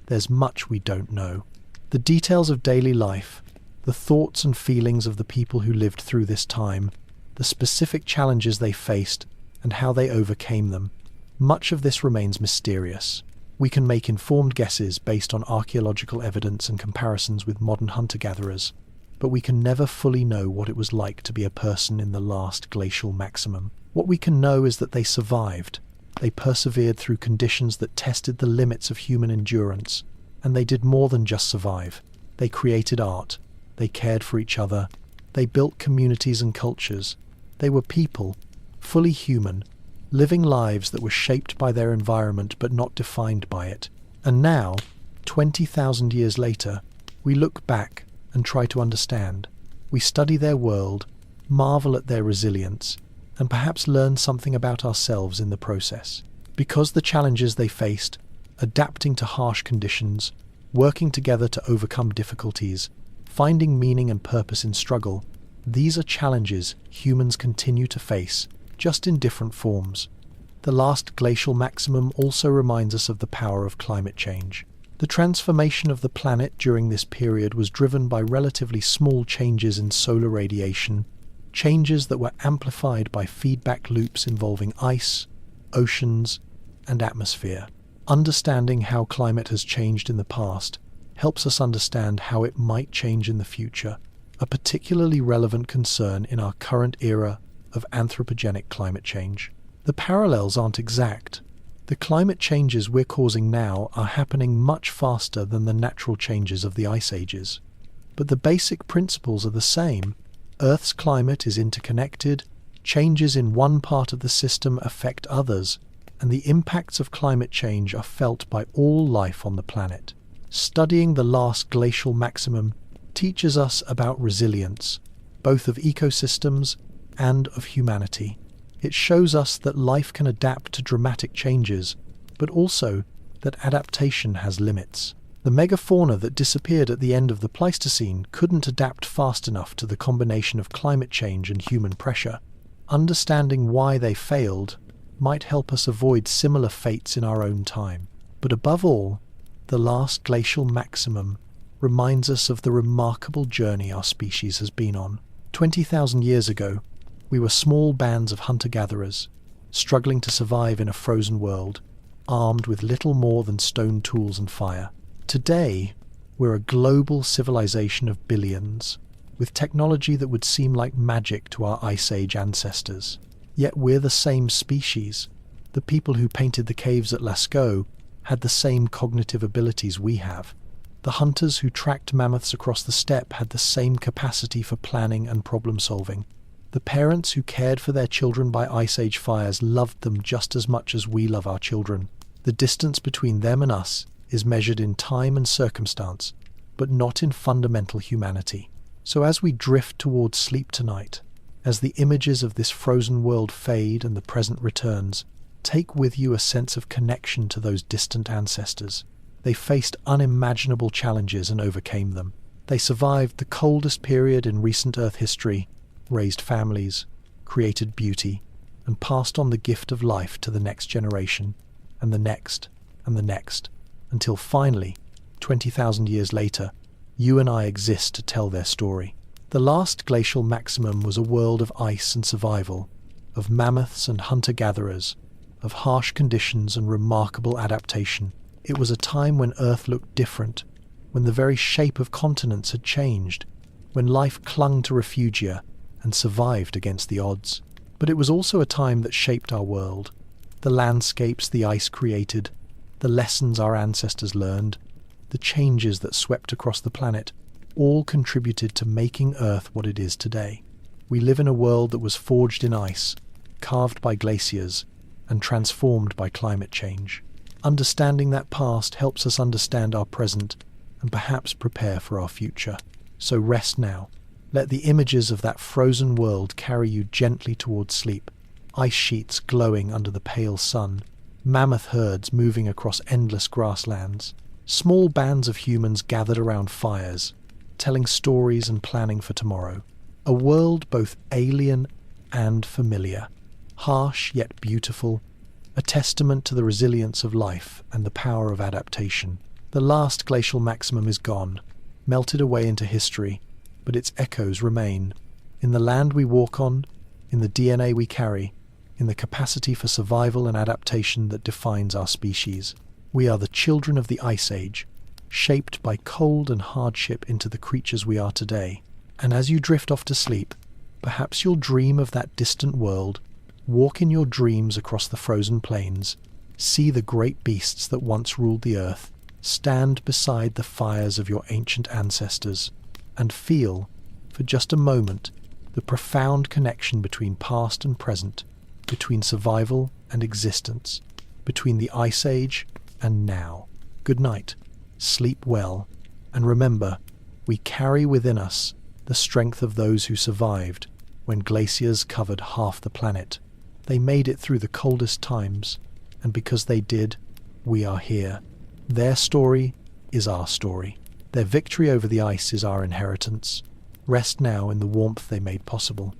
there's much we don't know. The details of daily life, the thoughts and feelings of the people who lived through this time, the specific challenges they faced, and how they overcame them, much of this remains mysterious. We can make informed guesses based on archaeological evidence and comparisons with modern hunter-gatherers, but we can never fully know what it was like to be a person in the last glacial maximum. What we can know is that they survived. They persevered through conditions that tested the limits of human endurance, and they did more than just survive. They created art, they cared for each other, they built communities and cultures. They were people, fully human, living lives that were shaped by their environment but not defined by it. And now, 20,000 years later, we look back and try to understand. We study their world, marvel at their resilience, and perhaps learn something about ourselves in the process. Because the challenges they faced, adapting to harsh conditions, working together to overcome difficulties, finding meaning and purpose in struggle, these are challenges humans continue to face, just in different forms. The last glacial maximum also reminds us of the power of climate change. The transformation of the planet during this period was driven by relatively small changes in solar radiation, changes that were amplified by feedback loops involving ice, oceans, and atmosphere. Understanding how climate has changed in the past helps us understand how it might change in the future, a particularly relevant concern in our current era of anthropogenic climate change. The parallels aren't exact. The climate changes we're causing now are happening much faster than the natural changes of the ice ages. But the basic principles are the same. Earth's climate is interconnected, changes in one part of the system affect others, and the impacts of climate change are felt by all life on the planet. Studying the last glacial maximum teaches us about resilience, both of ecosystems and of humanity. It shows us that life can adapt to dramatic changes, but also that adaptation has limits. The megafauna that disappeared at the end of the Pleistocene couldn't adapt fast enough to the combination of climate change and human pressure. Understanding why they failed might help us avoid similar fates in our own time. But above all, the last glacial maximum reminds us of the remarkable journey our species has been on. 20,000 years ago, we were small bands of hunter-gatherers, struggling to survive in a frozen world, armed with little more than stone tools and fire. Today, we're a global civilization of billions, with technology that would seem like magic to our Ice Age ancestors. Yet we're the same species. The people who painted the caves at Lascaux had the same cognitive abilities we have. The hunters who tracked mammoths across the steppe had the same capacity for planning and problem-solving. The parents who cared for their children by Ice Age fires loved them just as much as we love our children. The distance between them and us is measured in time and circumstance, but not in fundamental humanity. So as we drift towards sleep tonight, as the images of this frozen world fade and the present returns, take with you a sense of connection to those distant ancestors. They faced unimaginable challenges and overcame them. They survived the coldest period in recent Earth history, raised families, created beauty, and passed on the gift of life to the next generation, and the next, and the next, until finally, 20,000 years later, you and I exist to tell their story. The last glacial maximum was a world of ice and survival, of mammoths and hunter-gatherers, of harsh conditions and remarkable adaptation. It was a time when Earth looked different, when the very shape of continents had changed, when life clung to refugia and survived against the odds. But it was also a time that shaped our world. The landscapes the ice created, the lessons our ancestors learned, the changes that swept across the planet, all contributed to making Earth what it is today. We live in a world that was forged in ice, carved by glaciers, and transformed by climate change. Understanding that past helps us understand our present and perhaps prepare for our future. So rest now. Let the images of that frozen world carry you gently towards sleep. Ice sheets glowing under the pale sun, mammoth herds moving across endless grasslands, small bands of humans gathered around fires, telling stories and planning for tomorrow. A world both alien and familiar, harsh yet beautiful, a testament to the resilience of life and the power of adaptation. The last glacial maximum is gone, melted away into history, but its echoes remain. In the land we walk on, in the DNA we carry, in the capacity for survival and adaptation that defines our species. We are the children of the Ice Age, shaped by cold and hardship into the creatures we are today. And as you drift off to sleep, perhaps you'll dream of that distant world, walk in your dreams across the frozen plains, see the great beasts that once ruled the earth, stand beside the fires of your ancient ancestors, and feel, for just a moment, the profound connection between past and present, between survival and existence, between the Ice Age and now. Good night. sleep well, and remember, we carry within us the strength of those who survived when glaciers covered half the planet. They made it through the coldest times, and because they did, we are here. Their story is our story. Their victory over the ice is our inheritance. Rest now in the warmth they made possible.